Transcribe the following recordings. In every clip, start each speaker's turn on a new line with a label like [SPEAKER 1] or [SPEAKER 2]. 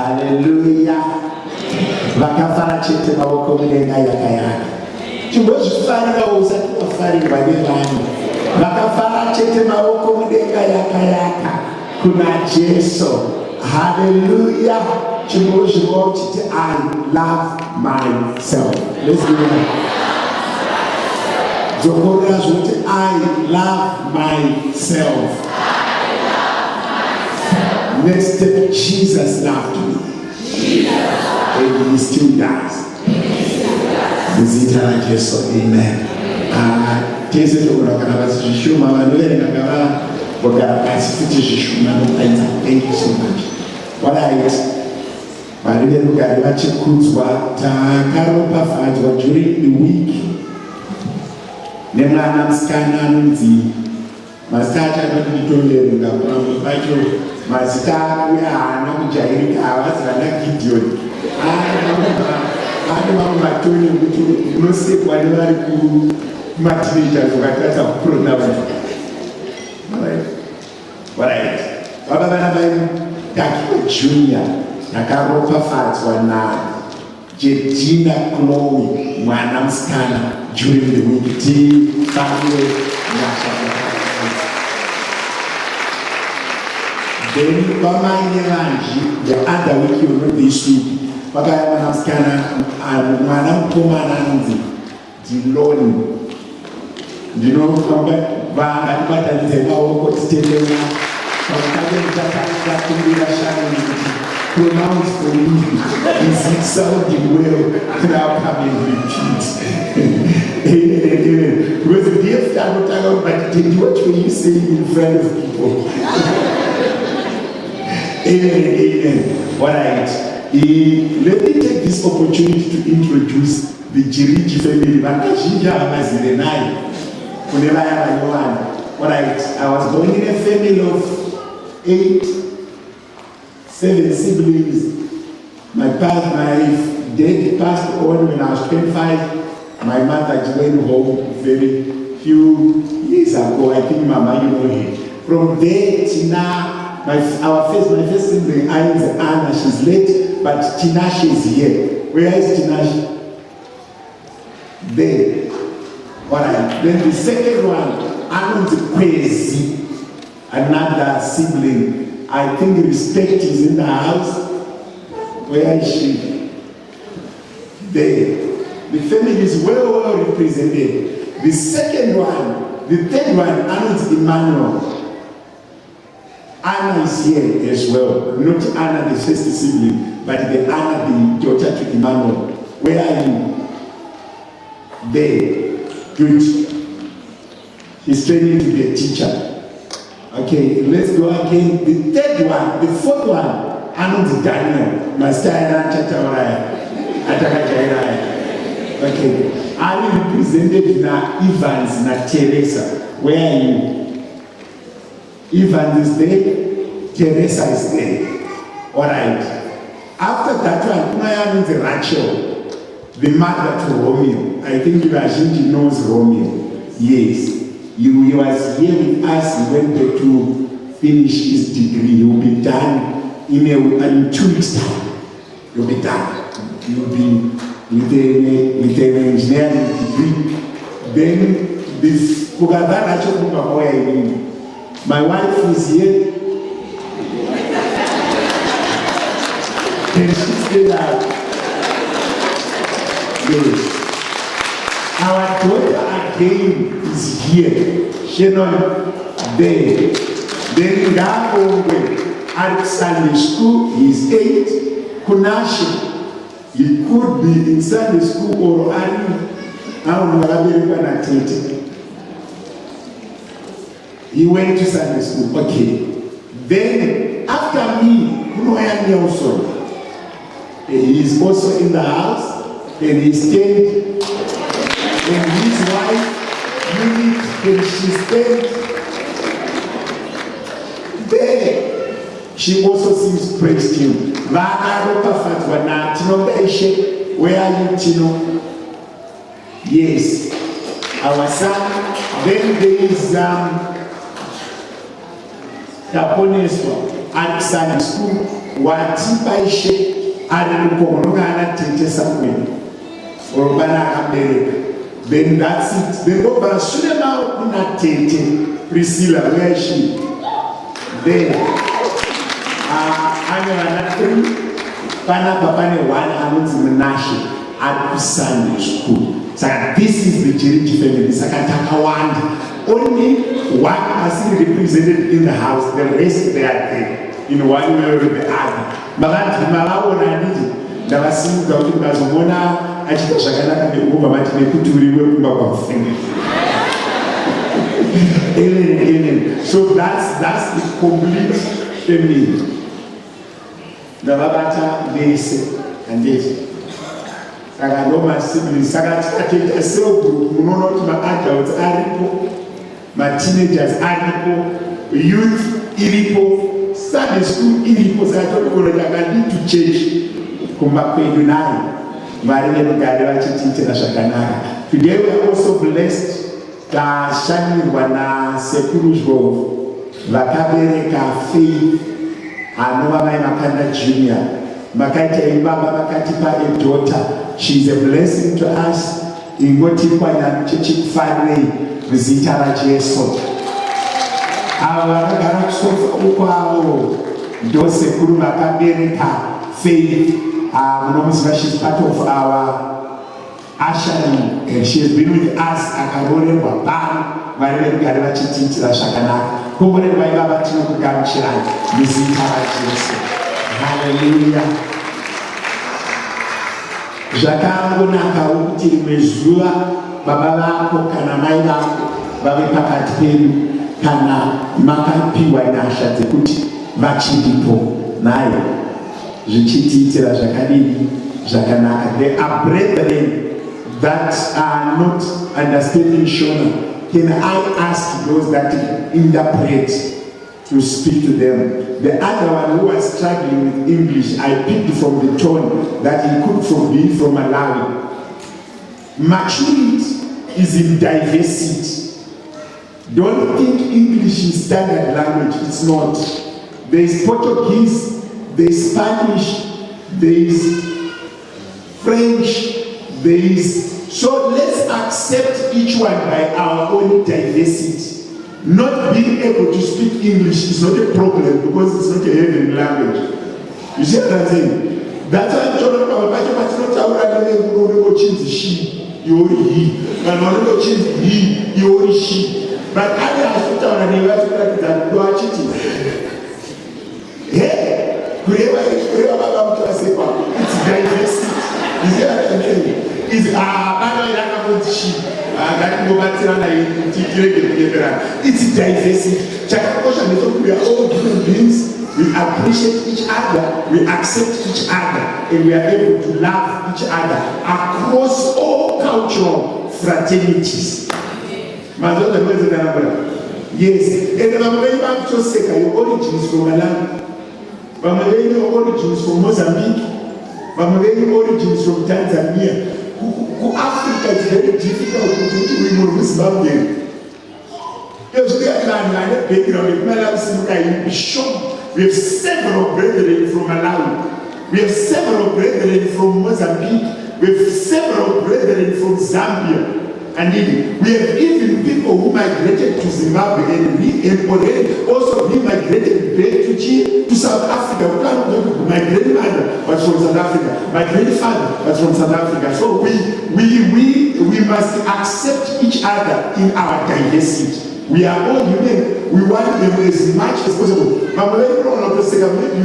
[SPEAKER 1] Hallelujah. Vakafara chete maoko mudenga yakayaka. Chingozvifarira usati wafarirwa nevanhu. Vakafara chete maoko mudenga yakayaka kuna Jesu. Hallelujah. Chingozviwa chete I love myself. Let's do that. Zokorera zvoti I love myself. Next step, Jesus loved me. And he still does. Zita la Jesu, amen. Tese tokurakana basi zvishuma vanoverenga ngava vogara pasi futi zvishuma nokuedza. Thank you so much. Alright. Vari verugare vachikudzwa takaropafadzwa during the week nemwana musikana anonzi mazita acho anotitoverenga pamwe pacho mazita akuya haana kujairika avazivana Gideon ane mamwe matoni ekuti unosekwa nevari kumateenagers ukatadza kupronounce. Alright. Baba vana vai Takiwa Junior takaropafadzwa naJedina Chloe mwana musikana during the week tifamwe nyasha. Then vamai nevanji the other week you know this week vakaya mwana musikana mwana mukomana anonzi Diloni. Ndinofamba vanganibatanidze maoko titendera kumbira shani pronounce for me. Is it sounding well? Now come and repeat. Amen. Because the day after I would but what were you saying in front of people? Amen. Alright. Let me take this opportunity to introduce the Jiriji family. Alright. I was born in a family of 7 siblings. My dad passed on when I was 25. My mother joined home very few years ago. I think Mama, you know her. From there, Tina, my first sibling, Anna, she's late, but Tina, she's here. Where is Tina? There. Alright. Then the second one, Anon's Kwezi, another sibling. I think Respect is in the house. Where is she? There. The family is well represented. The third one, Anna is Emmanuel. Anna is here as well. Not Anna, the first sibling, but the Anna, the daughter to Emmanuel. Where are you? There. Good. He's training to be a teacher. Okay, let's go again. The fourth one, Anand Daniel. Okay, I represented Evans, Teresa. Where are you? Evans is there, Teresa is there. Alright. After that one, my name is Rachel, the mother to Romeo. I think Rajinji knows Romeo. Yes. He was here with us. He went back to finish his degree. He will be done in 2 weeks' time. He will be done. He will be with an engineering degree. Then this my wife is here. And she said that yes. Our daughter again is here. Shannon there. Then Ngakongwe at Sunday school, he is 8. Kunashi, he could be in Sunday school or he went to Sunday school. Okay. Then after me, he is also in the house and he stayed. And his wife, Unit, when she stayed there, she also sings praise to you. Where are you, Tino? Yes, our son. Then there is Taponeswa at Sunday school. watipa Ishe ari mukomo ana tete Samuel orobana akabereka. Then that's it. Then over Sulema kuna tete Priscilla, where is she? Then ana three pana papane one anonzi Menashe at Sunday school. So this is the Jericho family. Sakataka only one person represented in the house, the rest they are there in one way or the other. Maranti malaona nidi na wasimu za ukimu nazomona achita shakalaka ni uumba mati nekuturiwe kumba kwa mfenge. Amen. So that's the complete family. The babata base and this. Saka no siblings. Saka a cell group. Munono ma adults aripo, ma teenagers aripo, youth iripo, Sunday school iripo. Saka I need to change. Kumba kwenye nai. Marine mgadewa chitite na shakanaka. Today we are also blessed. Ka shani wana Sekurujbo, vakabere ka Faith, Anova mai Makanda Junior. Makati Ibaba Makati pa a daughter. She's a blessing to us. Ingoti kwa na chichi family visitara Jesu. Awara sofa ukwao. Do Sekuru makabere ka Faith. She's part of our Ashari, and she has been with us at Karore Wabam, Maria Gadava Chiti La Shakana, who would have Baba Tino Gamchila, Visitara Jesus. Hallelujah. Jakango Naka Uti Mezua, Babala, Kanamaida, Babi Pakatpin, Kana, Makapi, Wainasha, the Kuti, Machidipo, Naya, Jichiti La Jakadini, Jakanaka. They are brethren that are not understanding Shona. Can I ask those that interpret to speak to them? The other one who was struggling with English, I picked from the tone that he could be from Malawi. Maturity is in diversity. Don't think English is standard language. It's not. There is Portuguese, there is Spanish, there is French, there is. So let's accept each one by our own diversity. Not being able to speak English is not a problem because it's not a heavenly language. You see what I'm saying? That's why I'm talking about she, you only he, and not he, you only she. But I have to tell you that you are cheating. Hey, it's diversity. You see what I'm saying? It's diversity. We are all human beings. We appreciate each other. We accept each other. And we are able to love each other across all cultural fraternities. Yes. And your origin is from Malawi. Your origin is from Mozambique. Your origin is from Tanzania. Africa is very difficult to remove Zimbabwe. We have several brethren from Malawi. We have several brethren from Mozambique. We have several brethren from Zambia. And we have even people who migrated to Zimbabwe and already also migrated back to South Africa. My grandmother was from South Africa. My grandfather was from South Africa. So we must accept each other in our diversity. We are all human. We want them as much as possible. You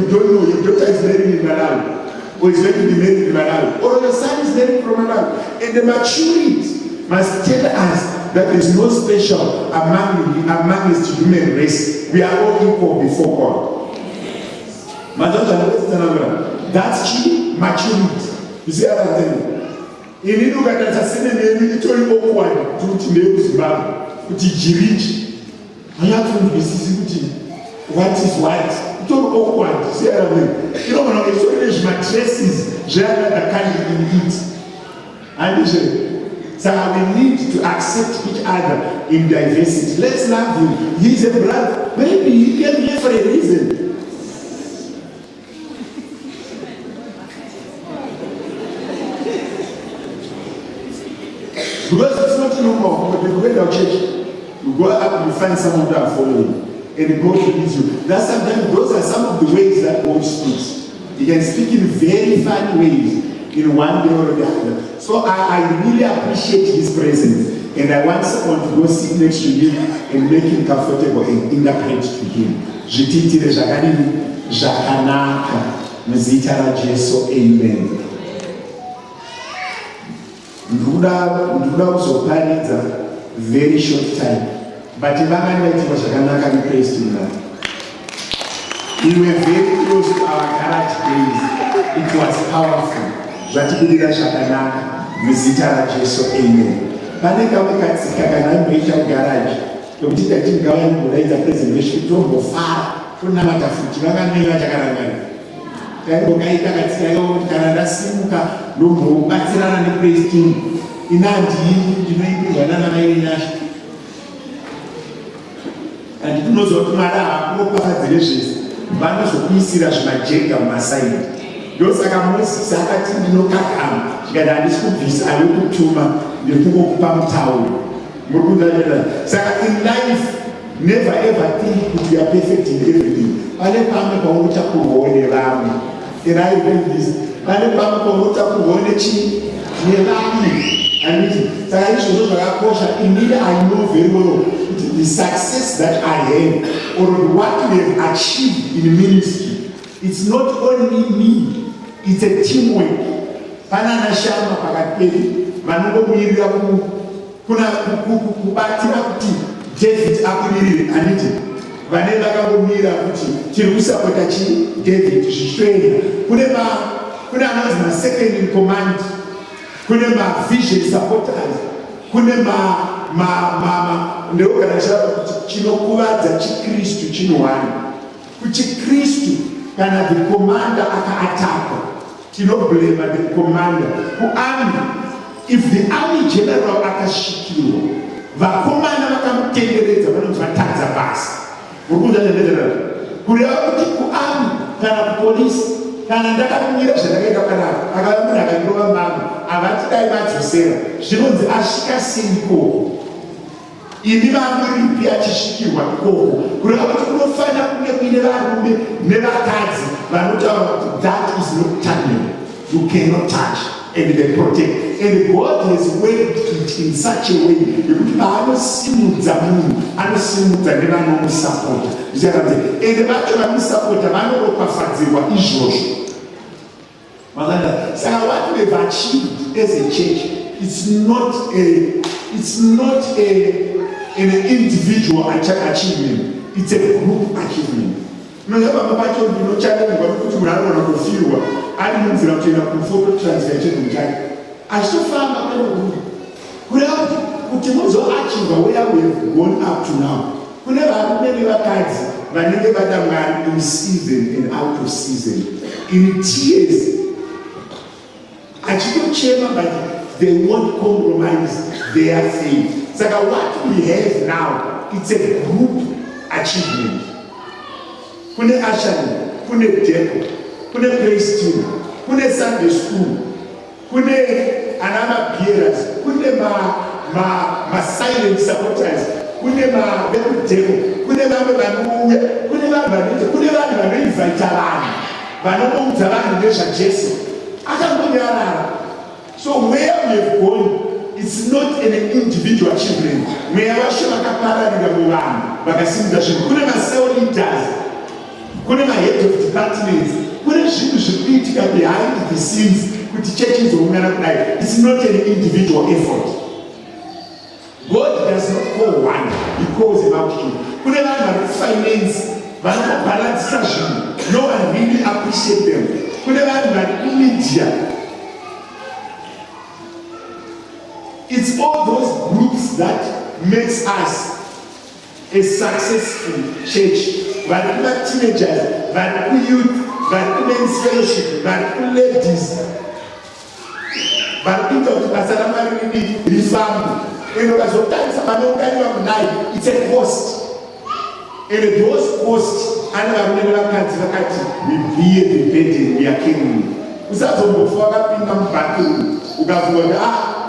[SPEAKER 1] don't know your daughter is married in Malawi, or is going to be married in Malawi, or your son is married from Malawi. And the maturity must tell us that there is no special amongst human race. We are all equal before God. That's true maturity. You see what I'm saying? You need to look at that same name. It's only awkward to name Zimbabwe. I have to be what is what. It's all awkward. See what I mean? You know, it's only mattresses. Jana the candy in it. And so we need to accept each other in diversity. Let's love him. He's a brother. Maybe he came here for a reason. Because it's not normal. But you go to church, you go up, you find someone that are following, and God leads you. That's sometimes those are some of the ways that God speaks. He can speak in very funny ways, in one way or the other. So I really appreciate his presence, and I want someone to go sit next to him and make him comfortable and interpret to him. Zvitiitire zvakadini zvakanaka muzita raJesu, amen. Ndikuda kuzoparidza very short time, but vakandaitirwa zvakanaka nepraise to God. We were very close to our garage days. It was powerful. Zvatibudira zvakanaka muzita raJesu, amen. Pane kamwe katsika kana imboita garage yokuti tatingauya nimbodaidza presentation tombofara tonamata futi vakaneva chakarangana taimbokaita katsika yokuti kana ndasimuka ndombobatsirana nepraise team inandii ndinoimbirwa nanamai nyasha kandi tinoziva kuti mwari hakunoparadzire zvese vanozokuisira zvimajeka mumasaidi. Ndosaka Moses akati ndinokakama zvikati handisi kubvisa ayokutuma ndikukupa mutauro muri kunzanira. Saka in life never ever think kuti you are perfect in everything. Pane pamwe paunotakurwawo nevamwe, and I learned this. Pane pamwe paunotakurwawo nevamwe. Saka izvozvo zvakakosha. Indeed I know very well the success that I have or what we have achieved in ministry, it's not only me, it's a teamwork. Panana shama pakaperi vanongomirira kuna kubatira kuti David akumirire aniti vane vakangomira kuti tiri kusapota chi David zvichwenya. Kune anonzi ma-second in command, kune ma-vision supporters, kune ndeogarashava kuti chinokuvadza chikristu chinowana kuchikristu. Kana the commander akaataka tinoblema the commander. Kuarmy, if the army general akashikiwa vakomana vakamutenderedza vanonzi vatadza basa. Murikuzvanezvezvazvo kureva kuti kuarmy kana kupolisi kana ndakakumira zvandakaita panapa akava munhu akandova mama havati dai vadzosera zvinonzi asvika seikoko ini vamuripi achishikirwa ikoko kureva kuti kunofanira kunge kuine varume nevakadzi vanotaura kuti that is not turning, you cannot touch and they protect. And God has worked it in such a way yekuti paanosimudza munhu anosimudza nevanomusapota. And vacho vanomusapota vanoropafadzirwa izvozvo. Saka what we have achieved as a church, it's not an individual achievement, it's a group achievement. Nozvababa pacho ndinochanengwa nokuti munhu anoona kufirwa ari munzira kutoenda kufoto transfer chekutanga achitofamba kwenoguru kureva kuti muzoachiva where we have gone up to now. Kune varume nevakadzi vanenge vada Mwari in season and out of season, in tears achitochema, but they won't compromise their faith. Saka what we have now, it's a group achievement. Kune ashani, kune deco, kune praise team, kune Sunday school, kune anama bearers, kune ma silent supporters, kune ma deco, kune vamwe vanuya, kune vanhu vanoita, kune vanhu vanoinvita vanhu, vanomuudza vanhu nezvaJesu. Akangonyarara. So where we have gone, it's not an individual achievement. Where vashe vakapararira muvanhu vakasimudza zvinhu. Kune ma-cell leaders, kune ma-head of departments, kune zvinhu zviri kuitika behind the scenes kuti church izoungana kudai. It's not an individual effort. God does not call one, he calls a multitude. Kune vanhu vari kufinance vanobhalansisa zvinhu. No one really appreciate them. Kune vanhu vari kumedia. It's all those groups that makes us a successful church. Vari kuma-teenagers, vari ku-youth, vari ku-men's fellowship, vari ku-ladies, vari kuita kuti basa raMwari rifambe. And ukazotarisa panounganiwa kudai, it's a cost. And those costs, ane varume nevakadzi vakati, we bear the burden, we are carrying. Usazombofa wakapinda mubhathroom ukavhura kuti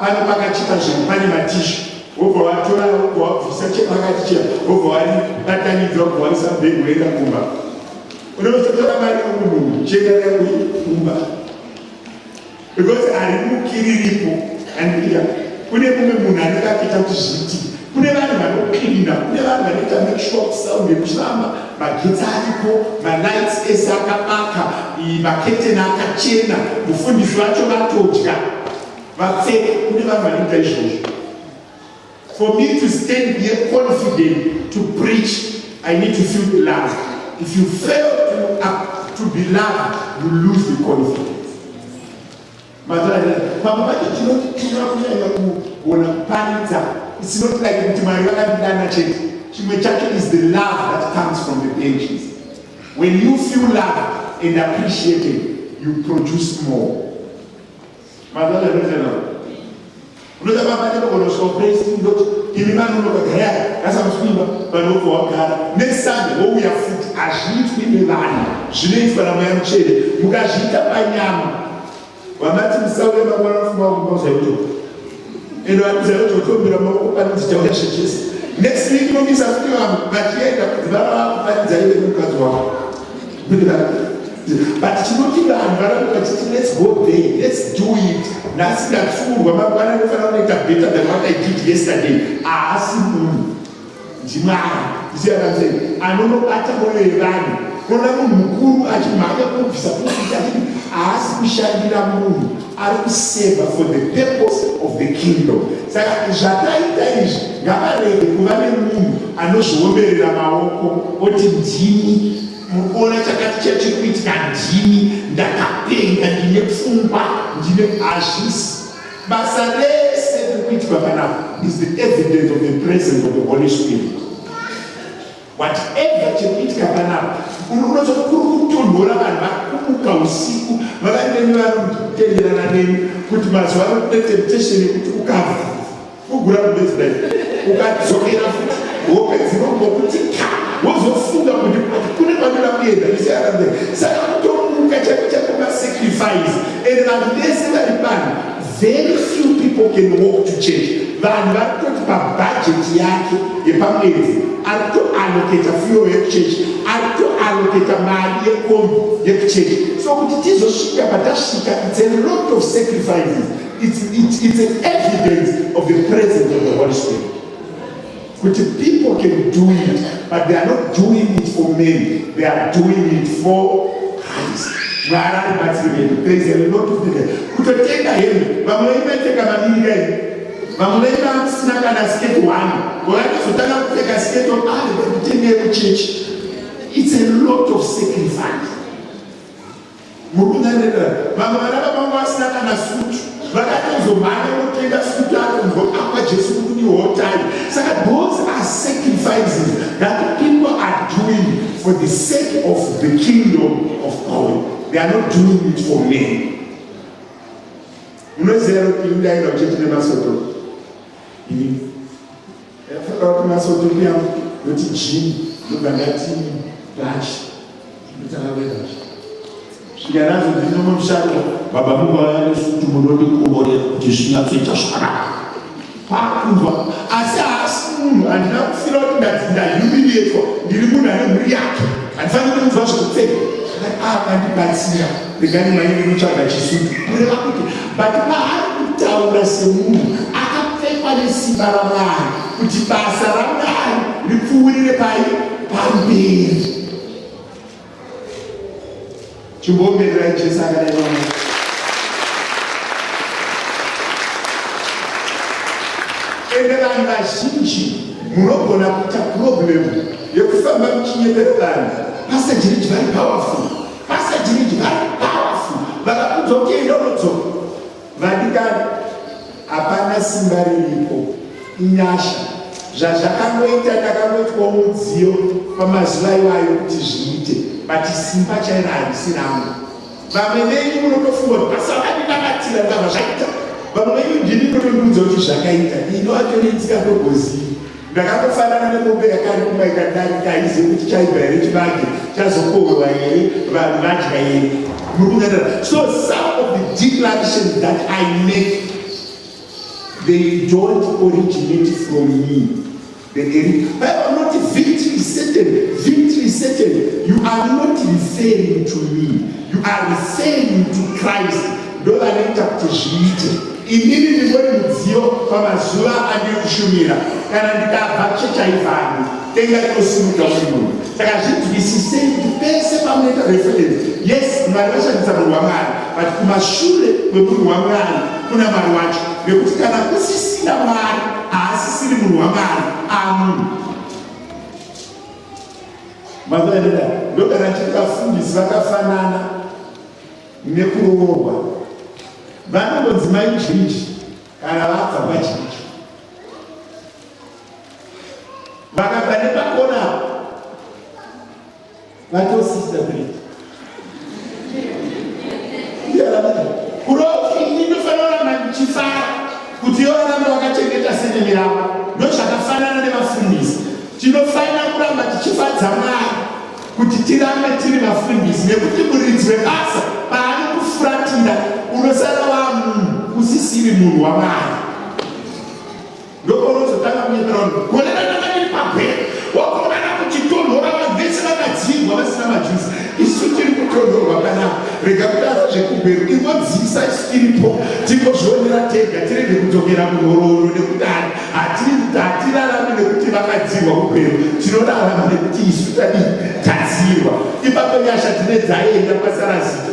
[SPEAKER 1] pane pakachita zvinhu, pane matishu wobva watora wobva wabvisa chepakati chiya wobva waribatanidza wobva waisa bhegi woenda kumba. Unozotora mari yomunhu chiendarai kumba because ari mukiriripo. And kune mumwe munhu anenge akuita kuti zviti, kune vanhu vanokirina, kune vanhu vanoita make sure sound yekuchiramba magetsi aripo, malights ese akabaka, maketeni akachena, mufundisi wacho vatodya vapfeke. Kune vanhu vanoita izvozvo. For me to stand here confident to preach, I need to feel the love. If you fail to be loved, you lose the confidence. It's not like chimwe chacho is the love that comes from the benches. When you feel loved and appreciated, you produce more. Next Sunday, when we are food, next week, no miss a few, but but you know, let's go there, let's do it. That's that food. When I found better than what I did yesterday, I asked him, Jimara, you see what I'm saying? I don't know what I'm going to run. When I'm Mukuru, I ask Mishandira Moon, I will save for the purpose of the kingdom. So I Jataita Gabare, the Kuvan Moon, I know she will be Ramao, what in Jimmy. Mukona chakati chetu kuitika ndini ndakapenga ndine pfungwa ndine ashes. Basa lese kuitika panapa is the evidence of the presence of the Holy Spirit. Whatever chekuitika panapa unokuta kutonhora vanhu vakumuka usiku vakaneni varikutenderana nemi kuti mazuva ano kune temptation yekuti ukavha kugura kubezidai ukadzokera futi hope dzinongokuti wozofunga kuti kune kwanoda kuenda isiarande saka kutomuka sacrifice and vanhu vese vari pano very few people can walk to church. Vanhu vari kutoti pabhajeti yake yepamwedzi ari kutoallocata fuel yekuchechi, ari kutoallocata mari yekombi yekuchechi. So kuti tizosvika patasvika, it's a lot of sacrifices. It's an evidence of the presence of the Holy Spirit. Which people can do it, but they are not doing it for men. They are doing it for Christ. There is a lot of things. Kutotenda hemu, vamwe teka mamingai. Vamwe sina kana skate one. Wala sotana kuteka skate on kutende church. It's a lot of sacrifice. Murunanera, vamwe sina kana suit. So those are sacrifices that people are doing for the sake of the kingdom of God. They are not doing it for men. You know, zero in the church in Masoto. Masoto, not Jim, look at that team, Dash, Shigarazo dino mshaka baba Mungu wale sutu murodi kubore kujishia fita shara pakubwa asa asu andina kufira kuti ndatinda humiliate ndirimuna nemuriake anfanira kuzwa zvekupfeka andibatsira ndingani maini mutsvaga chisutu kureva kuti but maari kutaura semunhu akapfekwa nesimba raMwari kuti basa raMwari ripfuurire pamberi. Chimbombera Jesu akadaiwa. Ende vanhu vazhinji munogona kuita problem yekufamba muchinyepera vanhu. Pastor Jiriji very powerful. Pastor Jiriji very powerful. Vakakudzokeenda unodzoka. Vadikani hapana simba riripo. Inyasha. Zvazvakangoita ndakangoitwa mudziyo pamazuva iwayo kuti zviite. But simba chaira harisinamo. Vamwe venyu munotofunga kuti basa vakandinakatira ndabva zvaita. Vamwe venyu ndini munotondiudza kuti zvakaita. Ino vacho nendingatongozivi. Ndakatofanana nemombe yakari kumba ikadarika haizivi kuti chaibva here chibage, chazokohwewa here, vanhu vadya here. So some of the declarations that I make They don't originate from me. But not victory certain. Victory certain. You are not referring to me. You are referring to Christ. Ndo vanoita kuti zviite. Inini ndingori mudziyo pamazuva andikushumira. Kana ndikabva chechaivhani tenga inosimuka munhu. Saka zvinzwisisei kuti pese pamunoita reference. Yes, Mwari vashandisa munhu waMwari, but kumashure kwemunhu waMwari kuna Mwari wacho. Nekuti kana kusisina Mwari haasisiri munhu waMwari, amunhu. Mazvaenera ndogara chikafundisi vakafanana nekuroorwa. Vanongonzi maizvizvi kana vabva pachizvi. Vakabva nepakona vatosista bredi. Kurofi inofanira kuramba ndichifara kuti ivo varambe vakachengeta senemi ravo. Ndozvakafanana nevafundisi. Tinofanira kuramba tichifadza Mwari kuti tirambe tiri vafundisi, nekuti muridzi webasa paanokufuratira unosara wamunhu usisiri munhu waMwari. Ndokonozotanga kunyepera munhu konera nakaniri pabhera wakomana kuchitonhora vavhesi vakadzingwa vasina majuzi. Isu tiri kutonhorwa panapa. Rega kutaura zvekubheru ingodzisa isu tiripo tingozvionera tega tirege kudzokera kunhororo nekuti hatirarami nekuti vakadzirwa kubheru. Tinorarama nekuti isu tadzirwa. Ipapo nyasha tine dzaenda kwasarazita.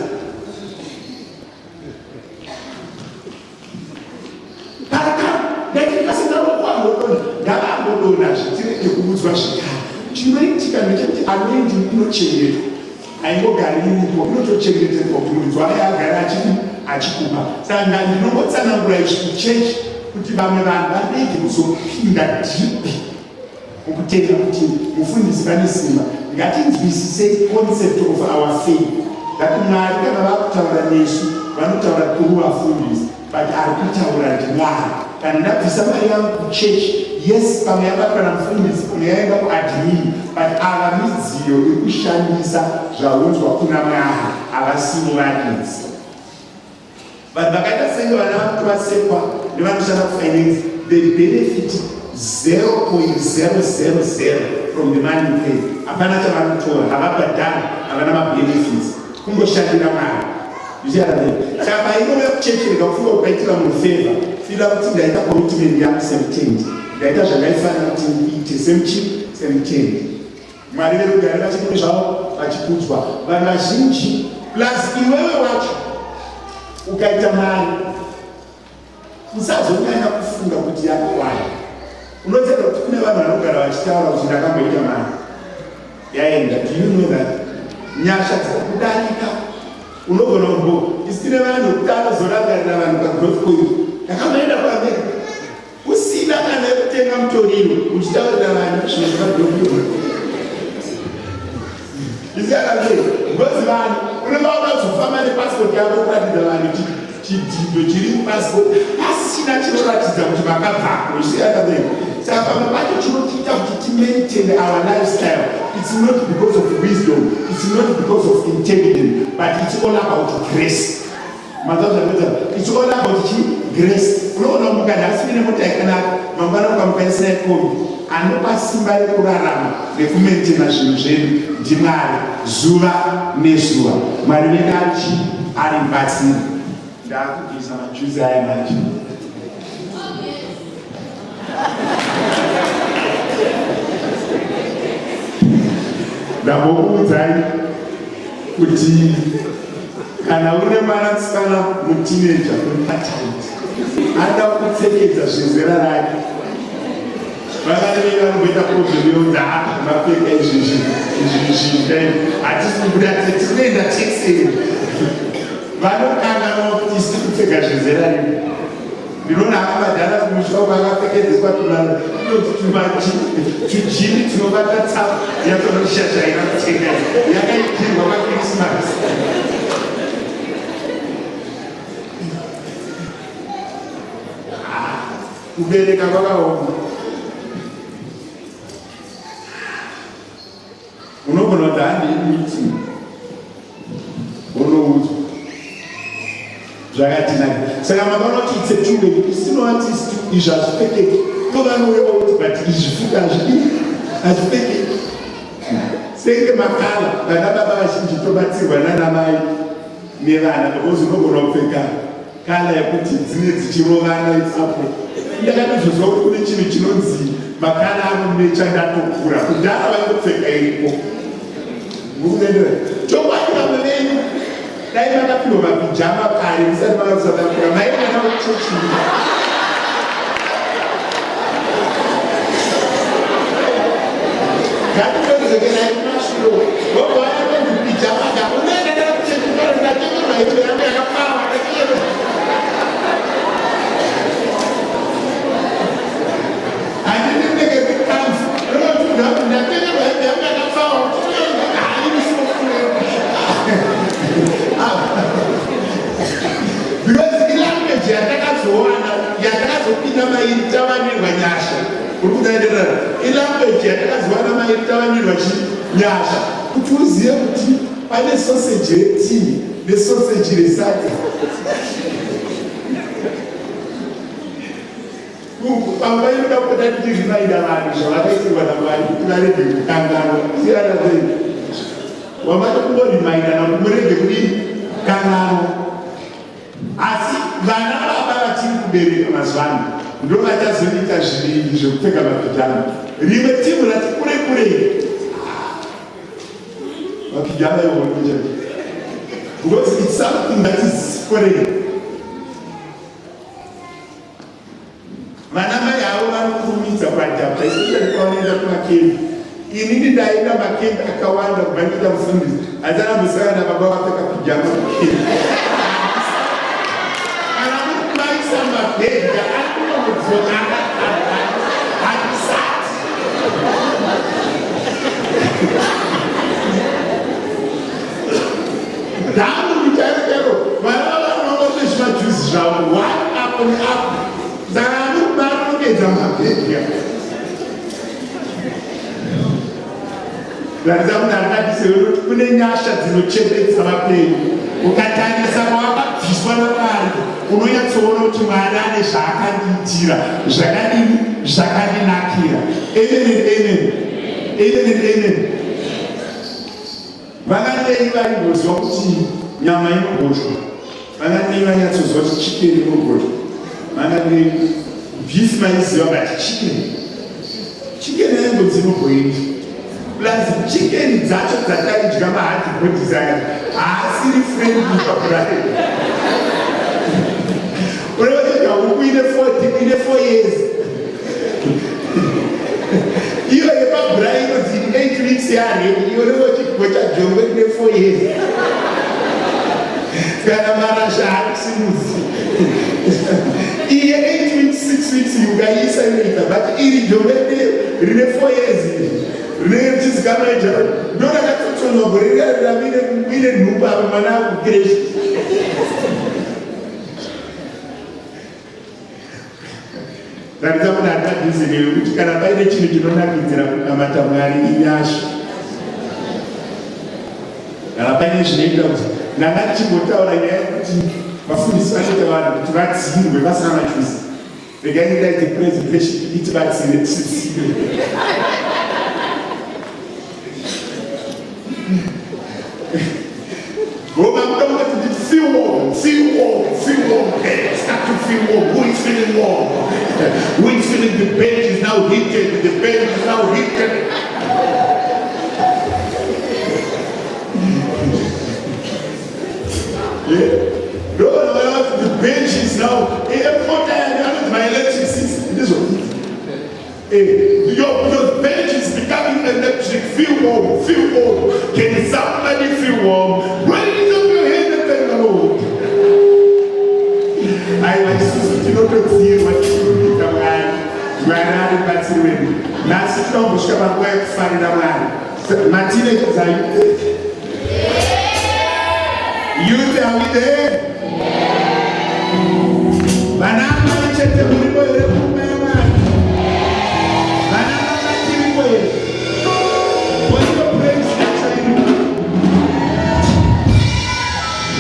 [SPEAKER 1] Ndavangodona zvitirege kuudzwa zvikara. Chinoitika ndechekuti anoindi inochengetwa. Haingogari iripo, inotochengeterwa kuti muridzi wayo agare achikupa. Saka ndinongotsanangura izvi kuchechi kuti vamwe vanhu varege kuzopinda dhipi mukutenda kuti mufundisi pane simba. Ngatinzwisisei concept of our faith. Ngati Mwari kana vakutaura nesu vanotaura kuri vafundisi, but ari kutaura ndiMwari. Kana ndabvisa mari yangu kuchechi, yes, pamwe yabatwa namufundisi, pamwe yaenda kuadhimini, but ava midziyo yekushandisa zvaunzwa kuna Mwari, havasivo varidzi. Vanhu vakaita senge vana vakuti vasekwa nevanoshanda kufinance, they benefit 0.000 from the money you pay. Hapana chavanotora, havabhadhari, havana mabenefits. Kungoshandira Mwari. Saka painova kuchechereka kufunga kukaitira munhu favor, fila kuti ndaita commitment yangu semutende, ndaita zvakaifanira kuti ndiite semutende. Mwari verugare vachikuru zvavo vachikudzwa. Vanhu vazhinji plus iwewe wacho ukaita mari usazonyanya kufunga kuti yakakwana. Unoziva kuti kune vanhu vanogara vachitaura kuti ndakamboita mari yaenda. Do you know that nyasha dzakakudarika unogona kumbo isine vanhu kuti anozorangarira vanhu pagrowth coil ndakamboenda kuAmerica usina kana yekutenga mutoriro uchitaurira vanhu zvinhu zvakadhokura. Isiyakamei ngozi vanhu unenge wakazofamba nepasipoti yako kuratidza vanhu chidhindo chiri mupasipoti pasina chinoratidza kuti makabvako. Isiyakamei saka pamwe pacho chinotiita kuti timaintain our lifestyle. It's not because of wisdom, it's not because of intelligence, but it's all about grace. It's all about grace. Unoona mukadzi asivine mota yakanaka mangwana ukamupaisira yekombi anopa simba rekurarama nekumaintaina zvinhu zvenyu ndiMwari zuva nezuva. Mwari vedu ari mubatsiri. Ndaakubvisa majuzi aya manje. Ndambokuudzai kuti kana une mwanasikana mutineja mupatauti ada kupfekedza zvezera rake, vakarevera vanomboita problem yekuti mapfeka izvi hatisi kubuda tinoenda texeri vanokangana kuti isi kupfeka zvezera rino. Ndinoona akabadhara kumushauri akapfekedzeswa tunano tujini tunobata tsavu yatonishashaira kutenga yakaitirwa pakrisimasi. Kubereka kwakaoma. Unogona kuti handii meeting unoudzwa zvakatinaka saka makaona kuti it's a two way isinowati izvi hazvipfekeki tovanouyawo kuti but izvifuka hazvipfekeki senge makala vana baba vazhinji tobatsirwa nana mai nevana because unogona kupfeka kala yekuti dzine dzichirovana ipapo ndakatozozwa kuti kune chinhu chinonzi makala arume chandatokura kudhara vaitopfeka iripo mukunendera chokwadi vamwe venyu dai vakapihwa mapijama kare musati vakakusatapura maivana vechechi ngatiwezekeraii mashulo vogova venzi pijama gavo unoendera kuchechiaaaaaiverambe yakafara because ilanguage yatakazowana yatakazopinda mairitavanirwa nyasha uri kudaenderera ilanguage yatakazowana mairitavanirwa nyasha kuti uzive kuti pane soseji retii nesoseji resati pamba inoda kupota tichirimaida vanhu zvavakaitirwa navanhu kuti varege kukanganwa siyana sei wamata kungorimaidana kuti murege kudini kanganwa asi vana baba vatiri kubereka mazuva ano ndo vachazoita zviviri zvekupfeka mapijama rimwe timu rati kure kure mapijama ehonoja because it's something that is foreign. Vana mai havo vanokurumidza kuadapta especially pavanoenda kumakembi. Inini ndaenda makembi akawanda kubva ndiita mufundisi asi anambosangana baba vapfeka pijama kukembi. Kana muri kuvaisa mabhedha anokunodzoka hatisati. Dhangu ndicharekero vana vanoona zvimajuzi zvavo one up and up. Saka vanogedza mabhedha. Varisa kuti akatisewe kune nyasha dzinochengetedza vapenyu. Ukatarisa kwavakabviswa naMwari unonyatsoona kuti Mwari ane zvaakandiitira zvakadini zvakandinakira. Amen and amen. Amen and amen. Vakadei vaingoziva kuti nyama inogochwa. Vakadei vanyatsozwa kuti chikeni inogochwa. Vakadei beef maiziva kuti chikeni yango dzinobhoili. Plus chicken dzacho dzataidya mahati bodies akati haasiri friendly pabrain. Unovatega huku ine 4 years. Iyo yepabrain inodzi 8 weeks yaredi. Iyo nevochigwecha jongwe ine 4 years. Kana marasha hakusimuzi. Iye 8 weeks 6 weeks yukaisa inoita but iri jongwe rine 4 years. Rinenge richizikamaita ndonakatotonogorera mine nhumbu apa mwana akukireshi. Ndaridza kuti handadhizinewe kuti kana paine chinhu chinonakidzira kunamata Mwari inyasha. Kana paine zvinoita kuti ndanga ndichimbotaura nyaya yekuti vafundisi vanoita vanhu kuti vadzirwe vasina majuzi. Regai ndaite presentation itibatsire tisisire. Go back down to feel warm. Hey, start to feel warm. Who is feeling warm? Who is feeling the bench is now heated? The bench is now heated. Yeah. No, the bench is now. My electric system. This one. Hey, your bench is becoming electric. Feel warm. Can somebody feel warm? Raise up your hand and thank the Lord. I like to see what you do. You are not in that situation. Now sit down, we shall work for the man. Martina, are you there? You tell me there? Banana, check the window.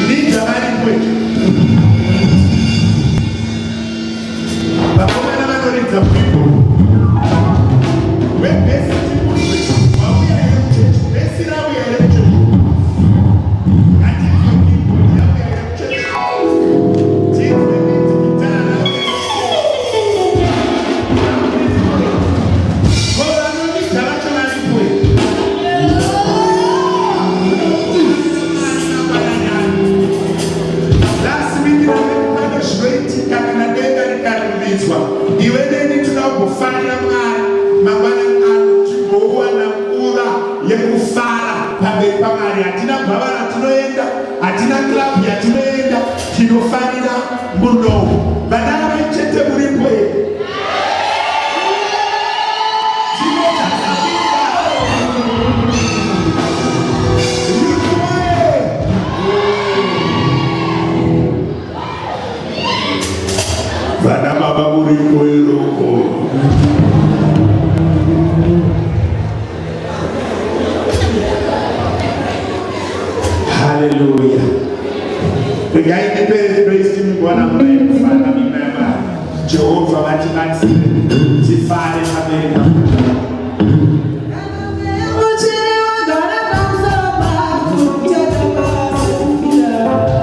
[SPEAKER 1] Lead the man in Mwari mangwanani ano tigowana nguva yekufara pamberi paMwari. Hatina gwavana ratinoenda, hatina klabu yatinoenda, tinofarira munomu. Vana vaichete muripo here? Vana baba muripo iroko. Hallelujah. Regai nipere praise Mungu wana mwenye kufana mimema. Jehova watibatsire tifare pamberi paMwari.
[SPEAKER 2] Hallelujah.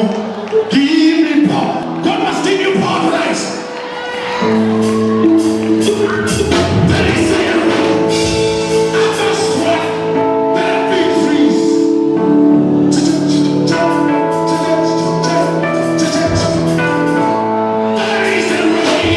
[SPEAKER 2] Give me power. God must give you power to rise. There is a other squad. There are big trees. There is a race.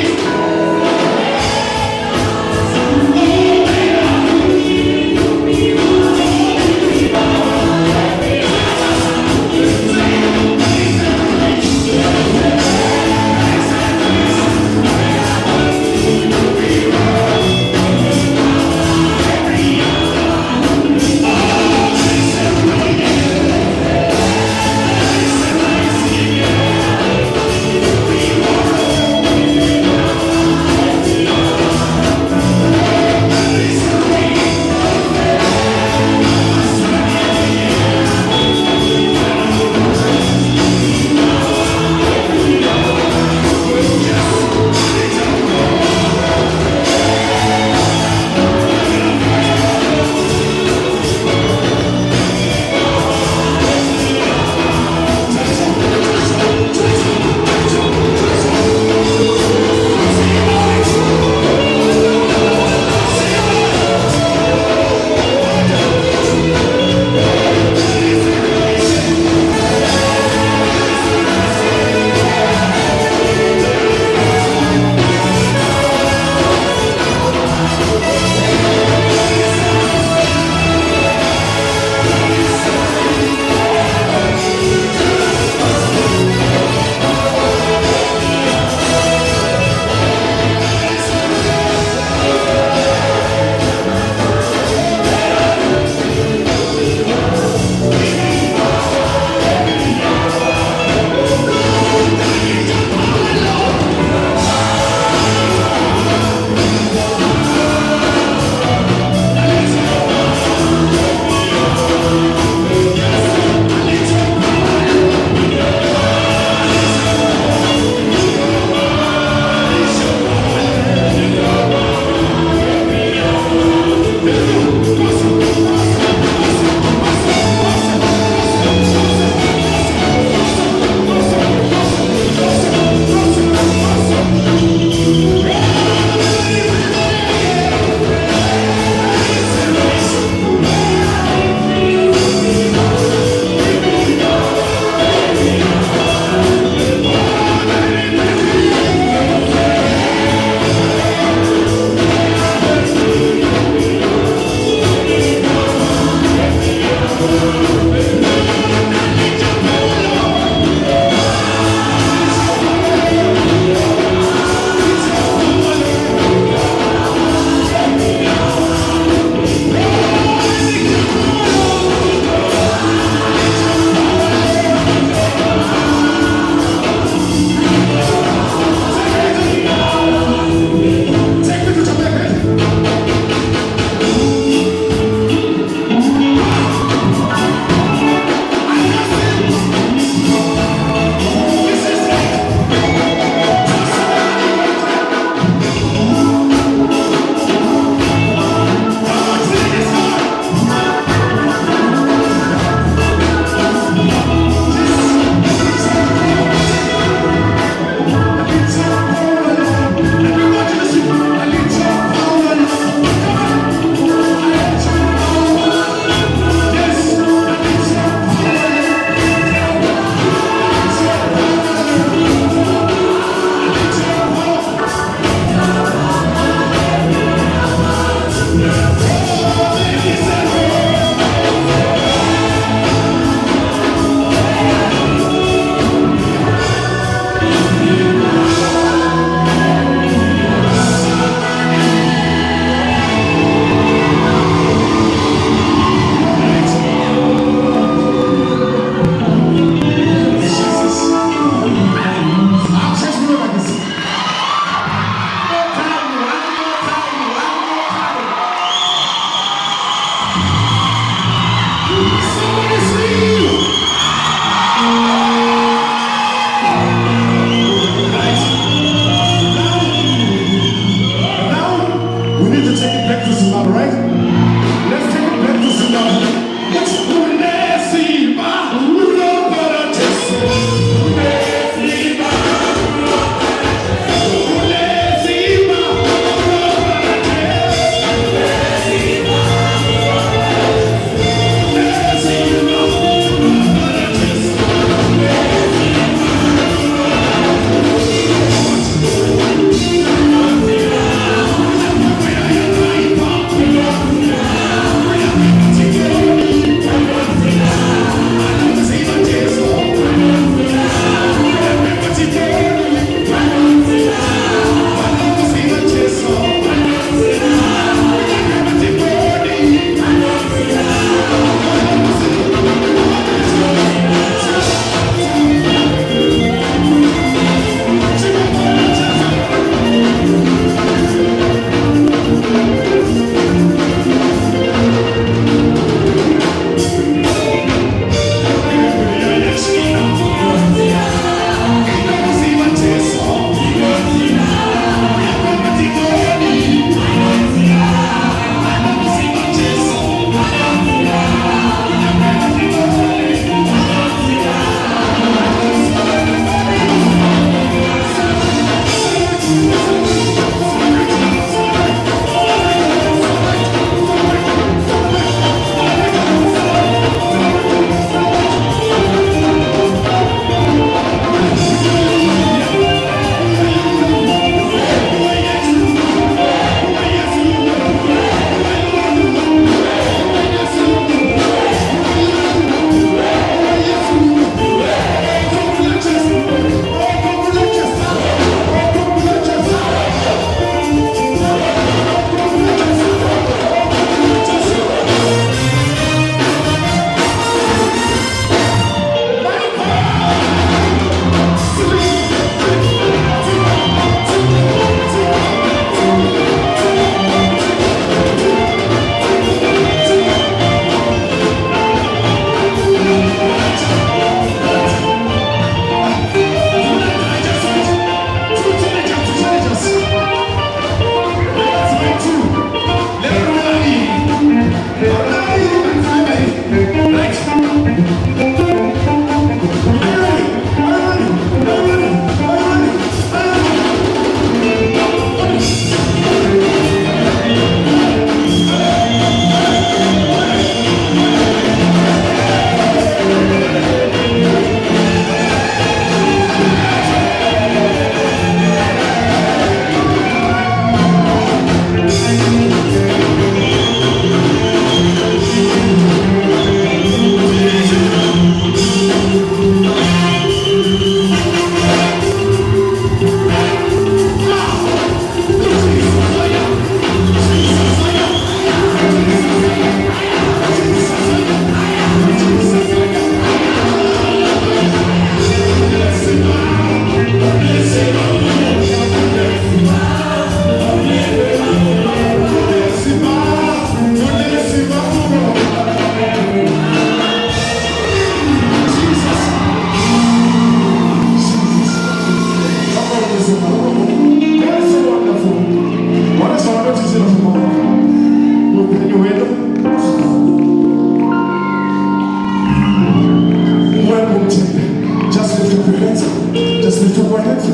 [SPEAKER 3] Just lift up our hands.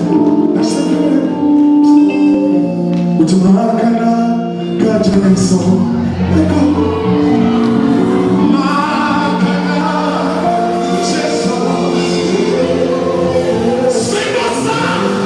[SPEAKER 3] That's the prayer. Utumakana kajeso.
[SPEAKER 2] Sing a song.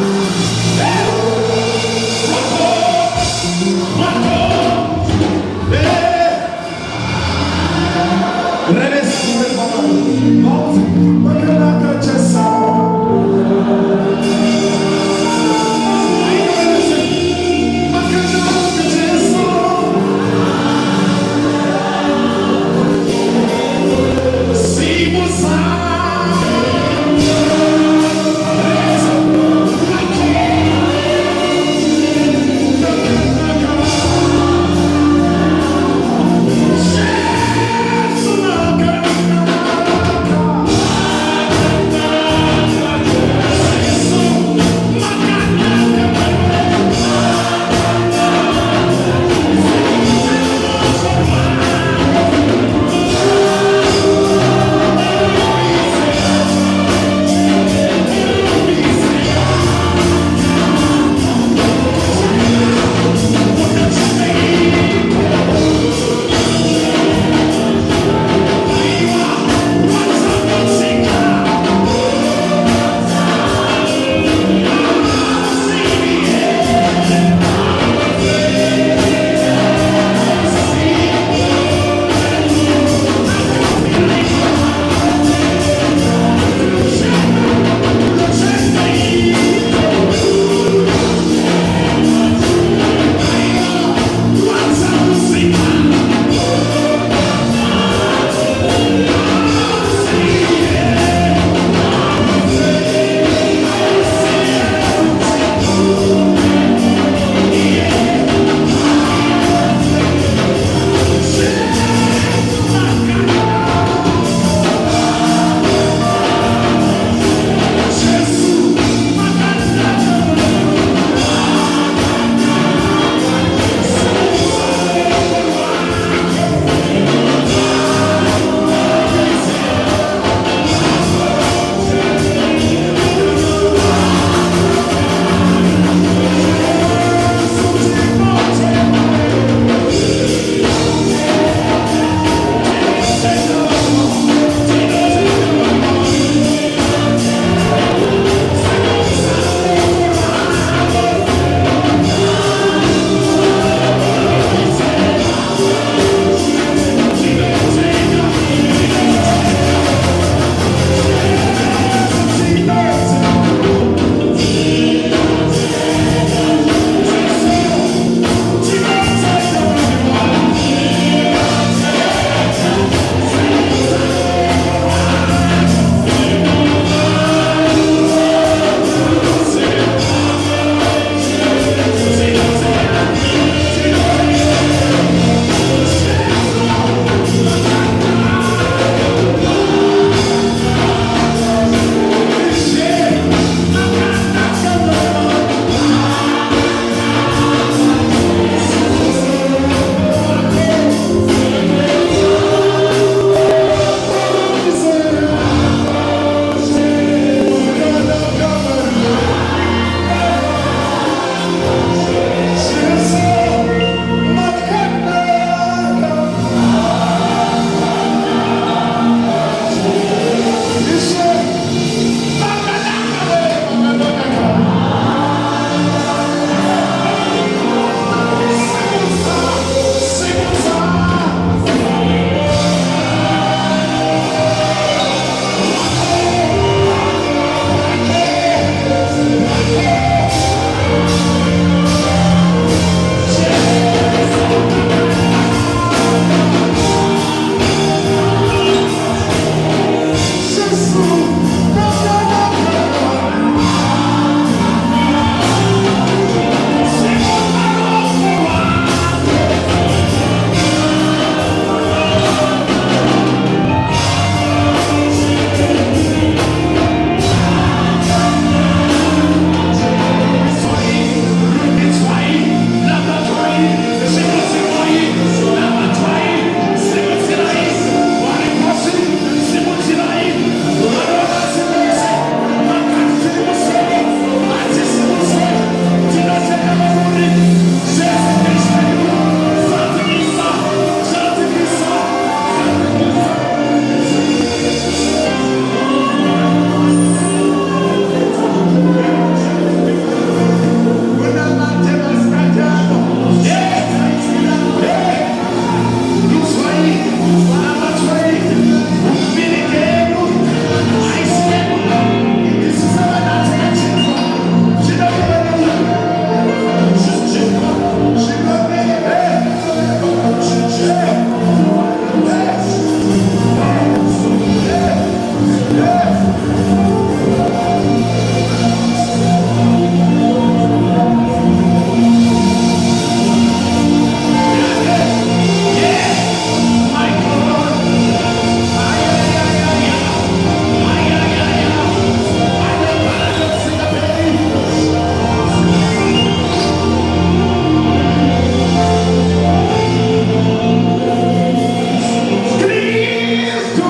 [SPEAKER 2] Cristo,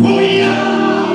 [SPEAKER 2] oh yeah,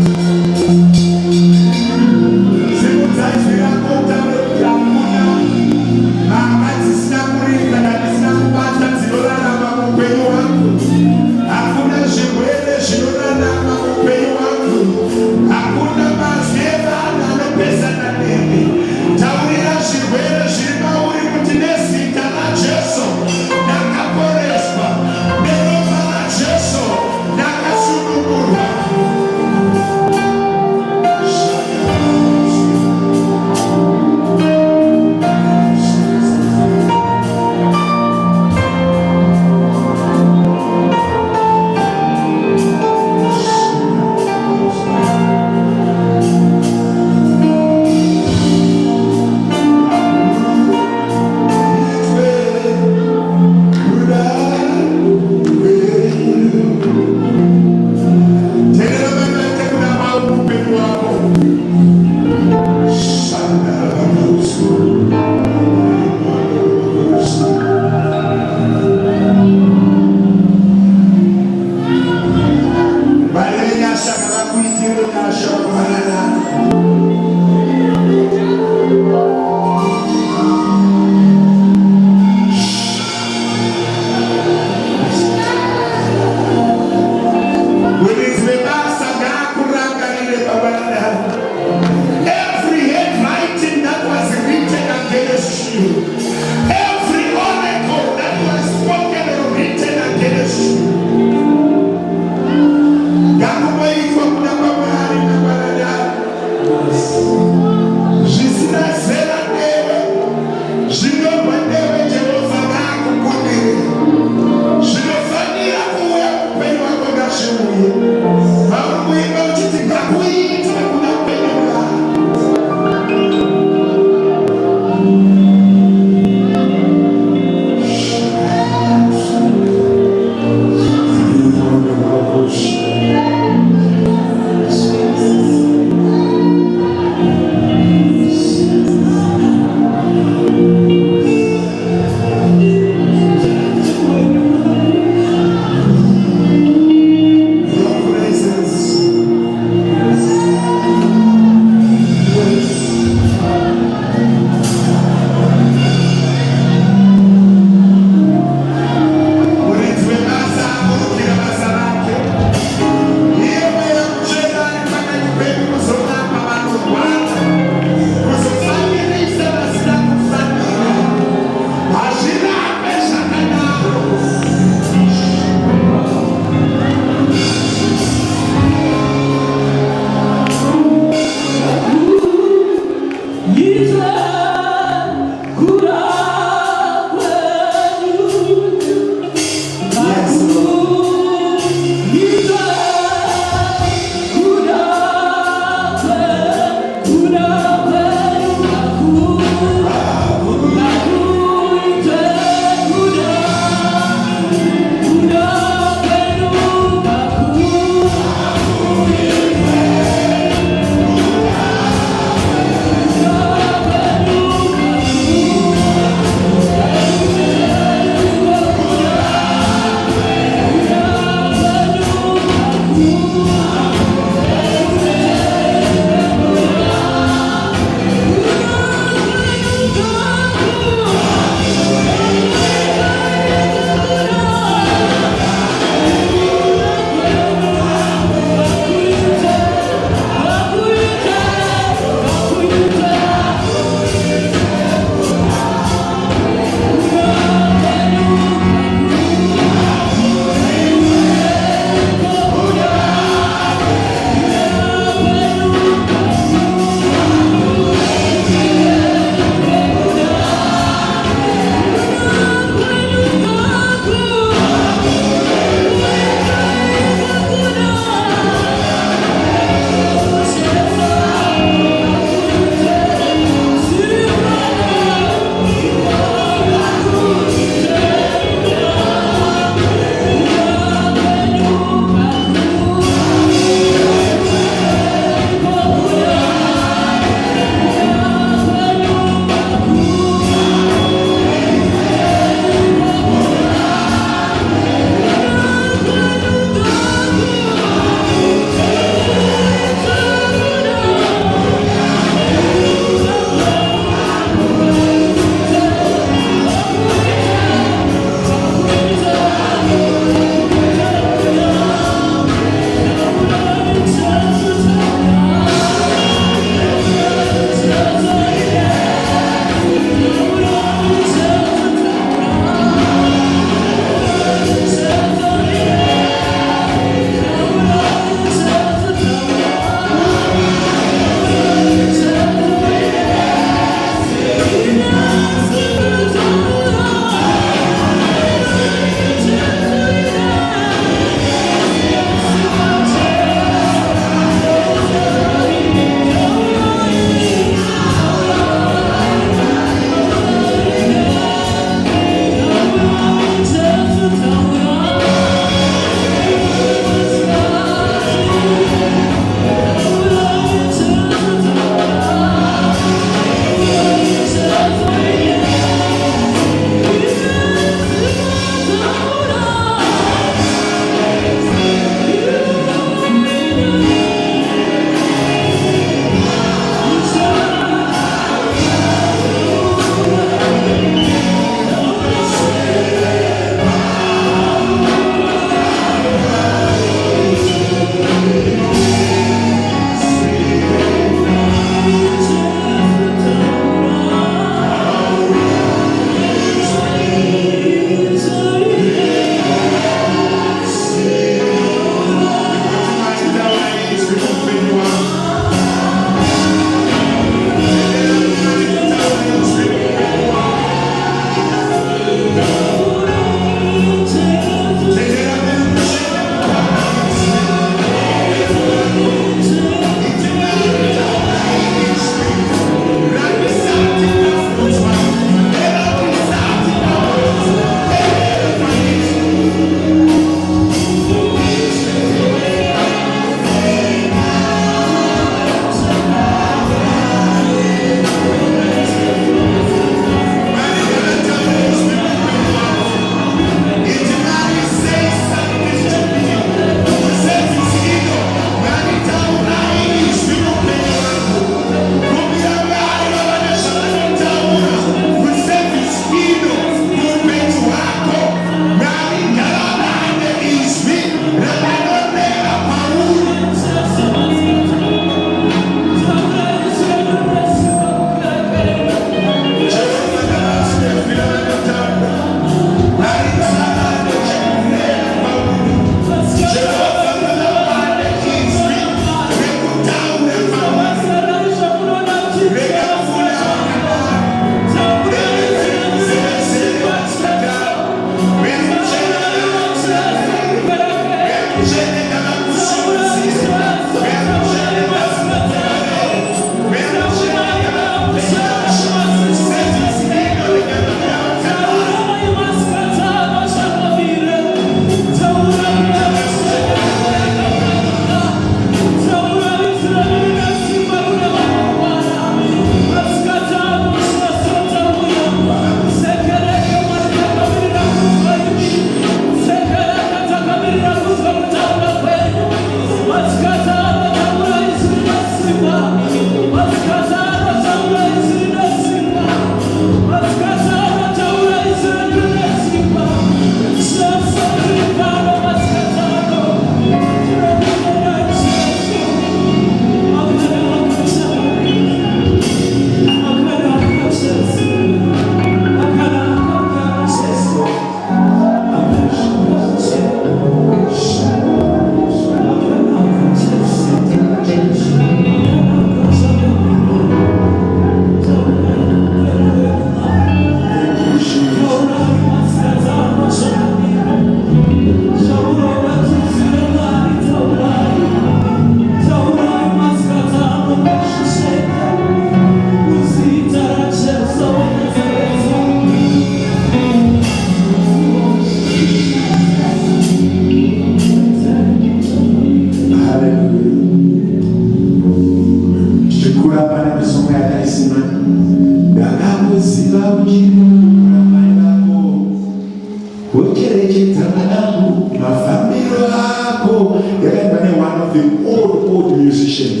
[SPEAKER 1] the old musicians.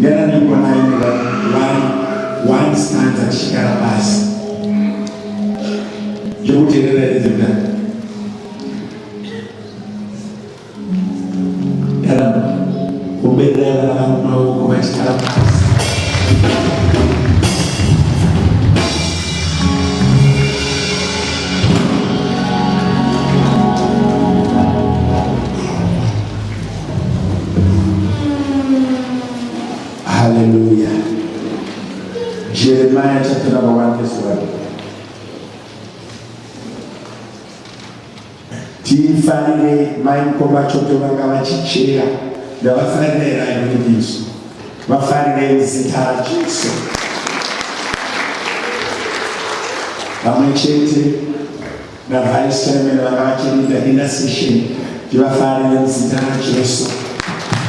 [SPEAKER 1] Then I'm going to one stanza Shikarabas. You would tell that. Hallelujah. Jeremiah chapter number 1 verse 1. Tifane mainkomba choto vangavachichera ndavafanira inokudiso vafarire zita raJesu pamwe chete navice chairman vangavachiita intercession tivafarire zita raJesu.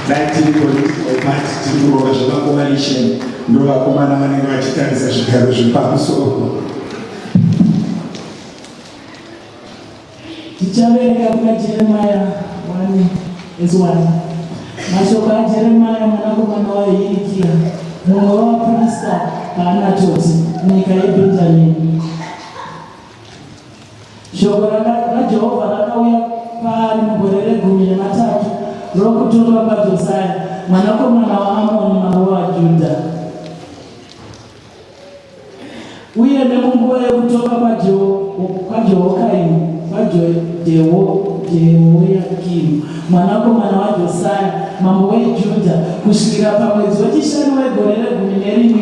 [SPEAKER 1] Dai tiri political party tiri kuronga zvemacoalition ndovakomana vanenge vachitarisa zvigaro zvepamusoro.
[SPEAKER 4] Tichavereka kuna Jeremiah 1:1. Mashoko aJeremiah mwanakomana waHirikia, mumwe wavaprista paAnatoti munyika yeBhenjamini. Shoko raJehovha rakauya paari mugore re13 rokutonga kwaJosia mwanakomana waAmoni mambo waJudha. Uye nemunguva yekutonga kwaJehoyakimu mwanakomana waJosia mambo weJudha kusvikira pamwedzi wechishanu wegore re11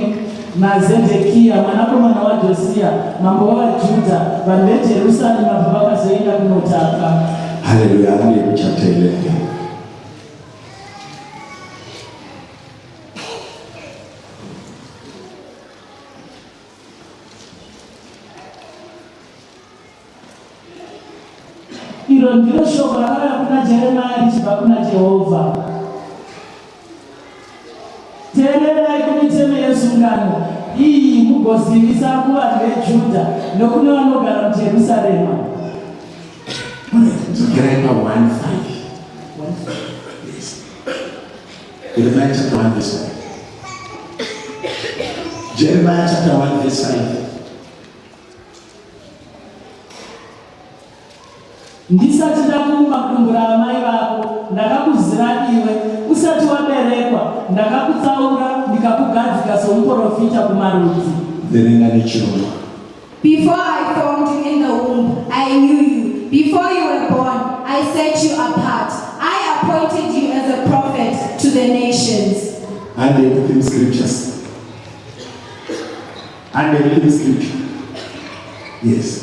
[SPEAKER 4] naZedhekia mwanakomana waJosia mambo waJudha vanhu veJerusarema pavakazoenda kunotapa.
[SPEAKER 1] Hallelujah. Hallelujah. Chapter 11.
[SPEAKER 4] Iro ndiro shoko rakauya kuna Jeremiah richibva kuna Jehovha. Teererai kumitemo yesungano iyi mugozivisa kuvanhu veJudha nokune vanogara muJerusarema.
[SPEAKER 1] Jeremiah 1:5. Yes. Jeremiah chapter 1 verse 5. Jeremiah chapter 1 verse 5.
[SPEAKER 4] Ndisati ndakuumba kudumbura amai vako ndakakuzira iwe usati waberekwa ndakakutsaura ndikakugadzika somuprofita kumarudzi.
[SPEAKER 2] Before I formed you in the womb, I knew you. Before you were born, I set you apart. I appointed you as a prophet to the nations.
[SPEAKER 1] And they put in scriptures. And they put in scripture. Yes.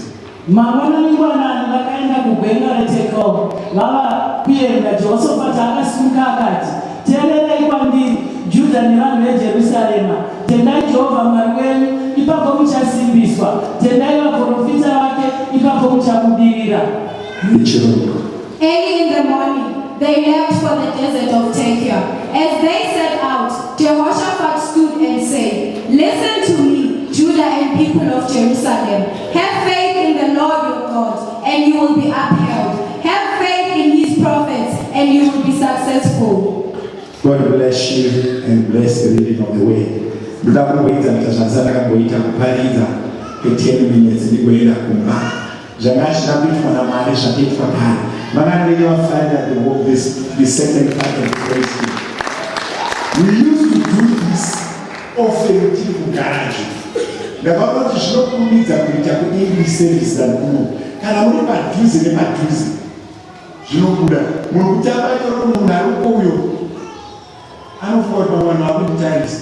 [SPEAKER 4] Mangwana mingwana vakaenda kugwenga reTekoa vava kuenda. Jehoshafati akasimuka akati, teererei kwandiri Judha nevanhu veJerusarema, tendai Jehovha Mwari wenyu, ipapo muchasimbiswa, tendai vaprofita vake, ipapo muchabudirira.
[SPEAKER 2] Early in the morning, they left for the desert of Tekoa. As they set out, Jehoshaphat stood and said, "Listen to me, Judah and people of Jerusalem. Have faith in the Lord your God, and you will be upheld. Have faith in his prophets, and you will be successful."
[SPEAKER 1] God bless you and bless the reading of the word. Ndakuita mtazamaji kangoita kupaliza 10 minutes nikuenda kumba. Jangashi napitwa na mahali shapitwa pale. Maana ndio wafanya the second part of the praise. We used to do this often in garage. Ndakabona kuti zvinokumidza kuita kuti service than kuno. Kana muri padhuze nepadhuze zvinobuda. Munhu kuti abatore munhu ari uyo anofunga kuti vanhu vakutitarisa.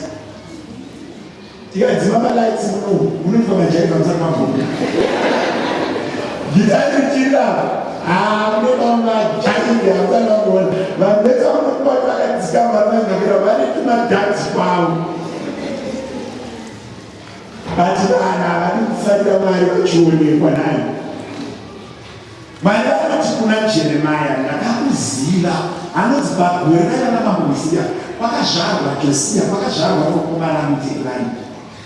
[SPEAKER 1] Tikadzima malights muno munoitwa majaivha musati mabhuka. Ndidaichira mune majaivha musati mabhuka. Vanhu vese vanokubata vakadiscover vanogara vane tumadhansi kwavo. Bati vanhu havadi kufarira mari vachionekwa nayo. Mwari vanoti kuna Jeremiah, ndakakuziva. Anoti pagore rakana mamboziya kwakazvarwa Josia, kwakazvarwa mukomana muTekoa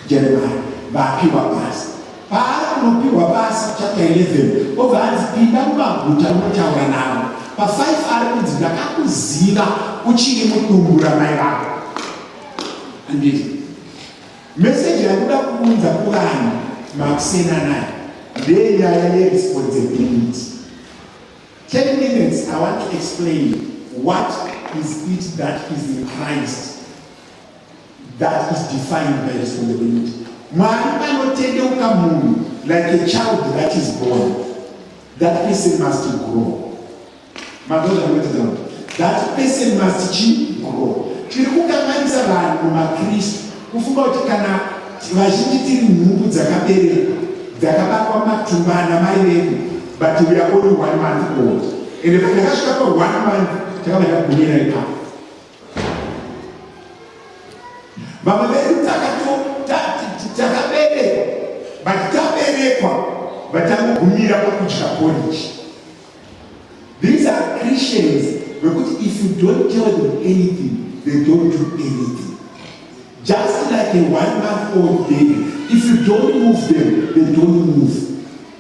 [SPEAKER 1] Jeremiah, vapiwa basa. Paanopiwa basa chapter 11, obva anzi pinda mumaguta unotaura navo. Pa5 ari kunzi ndakakuziva. kuziva uchiri mudumbu ramai vako. Anditi meseji yakuda kuunza kuvanhu makusena nayo ndenyaya yeresponsibility. 10 minutes I want to explain what is it that is in Christ that is defined by responsibility. Mwari panotendeuka munhu like a child that is born, that person must grow. That person must grow. Tiri kukanganisa vanhu mumakristu kufunga kuti kana vazhinji tiri nhumbu dzakaberekwa dzakabatwa matumba namai vedu, but we are only 1 month old. And if takasvika pa 1 month takavaita gumira ipapo. Vamwe vedu takaberekwa, but taberekwa vatangogumira pakudya porridge. These are Christians because if you don't tell them anything, they don't do anything. Just like a 1-month-old baby, if you don't move them, they don't move.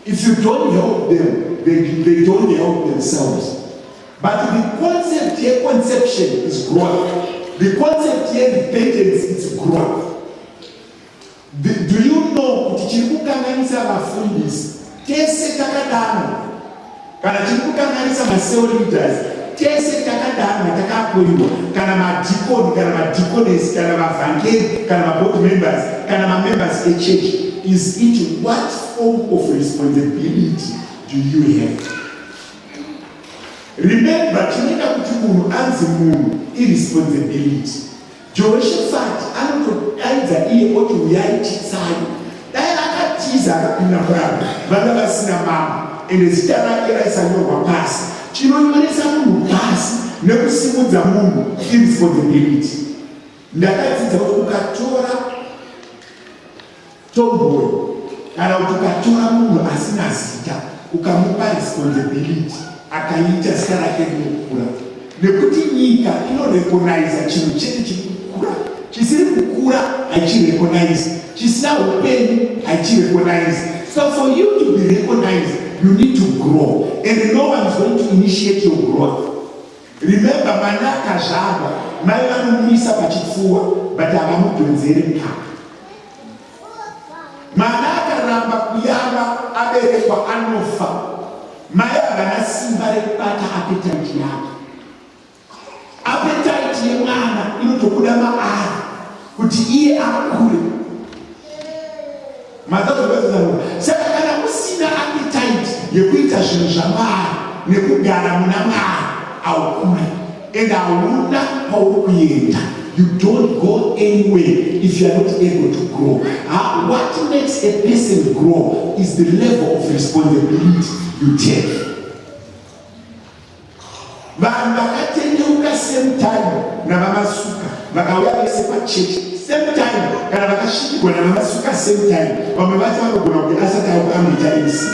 [SPEAKER 1] If you don't help them, they don't help themselves. But the concept here, conception is growth. The concept here, repentance, is growth. Do you know kuti chiri kukanganisa vafundisi tese takadana, kana chiri kukanganisa macell leaders tese takadana, takapoiwa, kana madikoni, kana madikonesi, kana mavhangeri, kana maboard members, kana mamembers echurch, is it what form of responsibility do you have? Remember, tinoda kuti munhu anzi munhu irresponsibility. Jehoshaphat anotodaidza iye oti uyai titsai. Dai akatiza akapinda muranda vanga vasina mama ende zita rake raisanyorwa pasi. Chinonyoresa munhu pasi nekusimudza munhu irresponsibility. Ndakadzidza kuti ukatora tomboy kana kuti ukatora munhu asina zita ukamupa responsibility akaita zita rake rinokura, nekuti nyika inorecognize chinhu chete chiri kukura. Chisiri kukura haichirecognize, chisina upenyu haichirecognize. So for you to be recognized, you need to grow, and no one is going to initiate your growth. Remember, mwana akazvarwa mai vanomumisa pachipfuva but havamudhonzeri mukaka. Mwana akaramba kuyava aberekwa anofa, mai havana simba rekubata appetite yake. Appetite yemwana inotobuda maari kuti iye akure. Saka kana usina appetite yekuita zvinhu zvaMwari nekugara muna Mwari haukuri, and hauna pauri kuenda. You don't go anywhere if you are not able to grow. What makes a person grow is the level of responsibility you take. Vanhu vakatendeuka same time navamasuka vakauya vese pachechi same time, kana vakasvikirwa navamasuka same time, vamwe vacho vanogona kuti asati aukamita isi.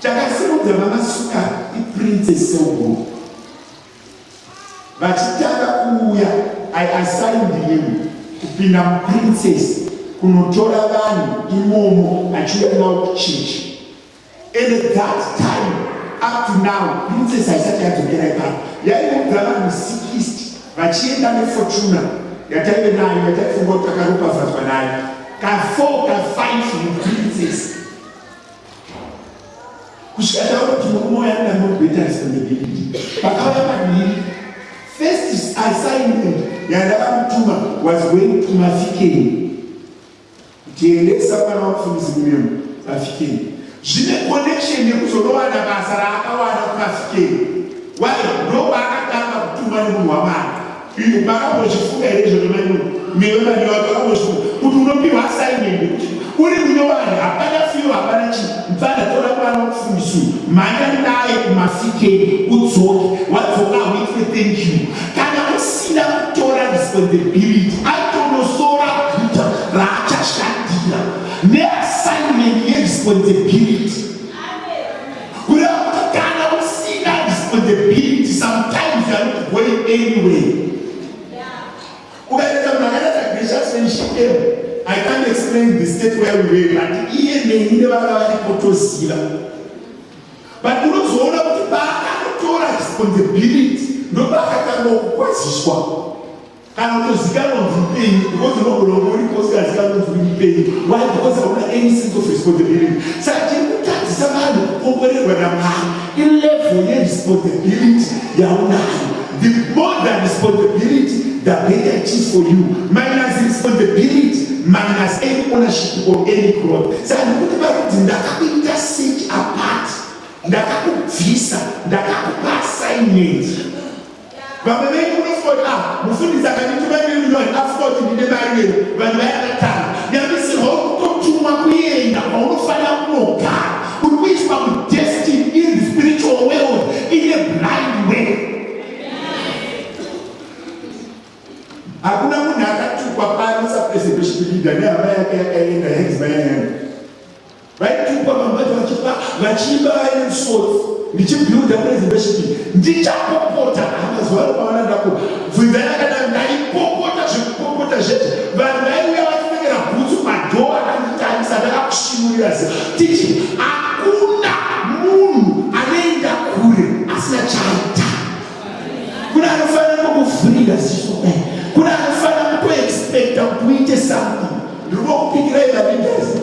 [SPEAKER 1] Chakasimudza vamasuka iprincess Selbo. Vachitanga kuuya, I assigned him kupinda muprincess kunotora vanhu imomo achiuya navo kuchechi. And at that time, up to now, princess haisati yadzokera ipapo. Yaibva vanhu 60 vachienda nefortuna yataive nayo, yataifunga kuti takaropafadzwa nayo, ka4 ka5 muprincess. Kusvika taura kuti murume yanga nobeta responsibility. Pakauya paviri, first assignment yandakamutuma was going to Mafikeni, kutiendesa pana wafundisi munemu Mafikeni. Zvine connection yekuzonowana basa raakawana kuMafikeni. Why? Ndo vaakatanga kutuma nemunhu waMwari. Makambozvifunga here izvo nemanyu mwewe vanhu vakambozvifunga kuti unopiwa assignment kuti uri munyowani hapana fiyo hapana chi mfana tora mwana wokufundisa mhanya naye kuMafikeni udzoke wadzoka with thank you. Kana usina kutora responsibility atonosora guta raachashandira neassignment yeresponsibility. Kuda kuti kana usina responsibility sometimes you are not going anywhere. Ukaenda mnakata gracious friendship, I can't explain the state where we were, but iye neine vakavaripotoziva. But unozoona kuti vaakatora responsibility ndobakatanga kukwaziswa kana kutozikana kuti upenyu because unogona uri kosikazikana kuti uri upenyu. Why? Because hauna any sense of responsibility. Saka tiri kutadzisa vanhu kuongorerwa naMwari ilevel yeresponsibility yaunayo. The more than responsibility, the better it is for you. Minus responsibility, minus any ownership of any growth. Saka ndikuti varuti ndakakuita set apart, ndakakubvisa, ndakakupa assignment. Vamwe venyu unofoti mufundisi akanituma nini afoti ndine mari yenu vanhu vaya vatanga nyamisirwa kutotumwa kuenda kwaunofanira kunogara uri kuiswa kudestiny in the spiritual world in a blind way. Hakuna munhu akatukwa pano sapreservation leader nehama yake yakaenda yaizmayanyana vaitukwa mambati vachiimba vaine source ndichibuilda preservation ndichapopota amazuva anopaona bvunza yakada ndaipopota zvekupopota zvete vanhu vaiuya vachipfekera bhutsu madhoo akanditarisa ndakakushinurira se tichi hakuna munhu anoenda kure asina chaita. Kuna anofanira kukuvhurira ziso kuna anofanira kutoexpecta kuti uite something. Ndiri kukupikirai vavindezi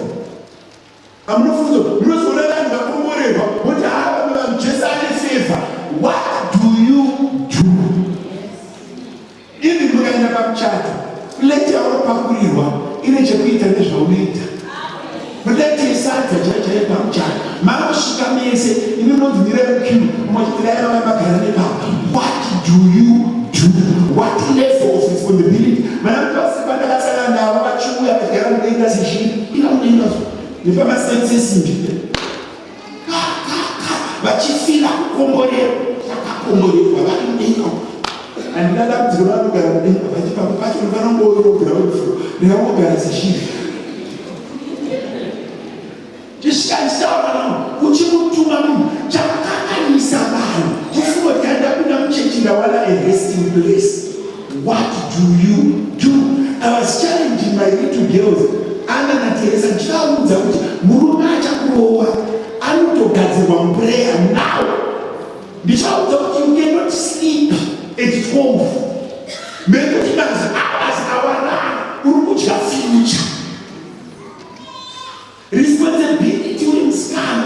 [SPEAKER 1] amunofunza munozoona vanhu vakomborerwa kuti vanhu Jesu ane favor. What do you do? Ivi mukaenda pamuchato leti yaunopakurirwa ine chekuita nezvaunoita. Muleti yesadza chaichaye pamuchato manosvika mese imi munonzwire mukiu mochitirayira vamagara nepapa. What do you do? What level of responsibility? Vanamutasipa ndakasara navo vachiuya vagara mudenga seshiri ina mudenga nepamasensesimbi vachifira kukomborerwa vakakomborerwa vari mudenga. Handinada kuti vanogara mudenga vachipapa pacho vanongoogara wefuro ndingangogara seshiri tisikaisavana uchimutuma munhu chakakanisa vanhu kufoti andapinda muchechi ndawana a resting place. What do you do? I was challenging my little girls Anna na Teresa ndichaudza kuti murume achakurowa anotogadzirwa muprayer now. Ndichaudza kuti you cannot sleep at 12 mekuti mazi hours awarara uri kudya future. Responsibility uri musikana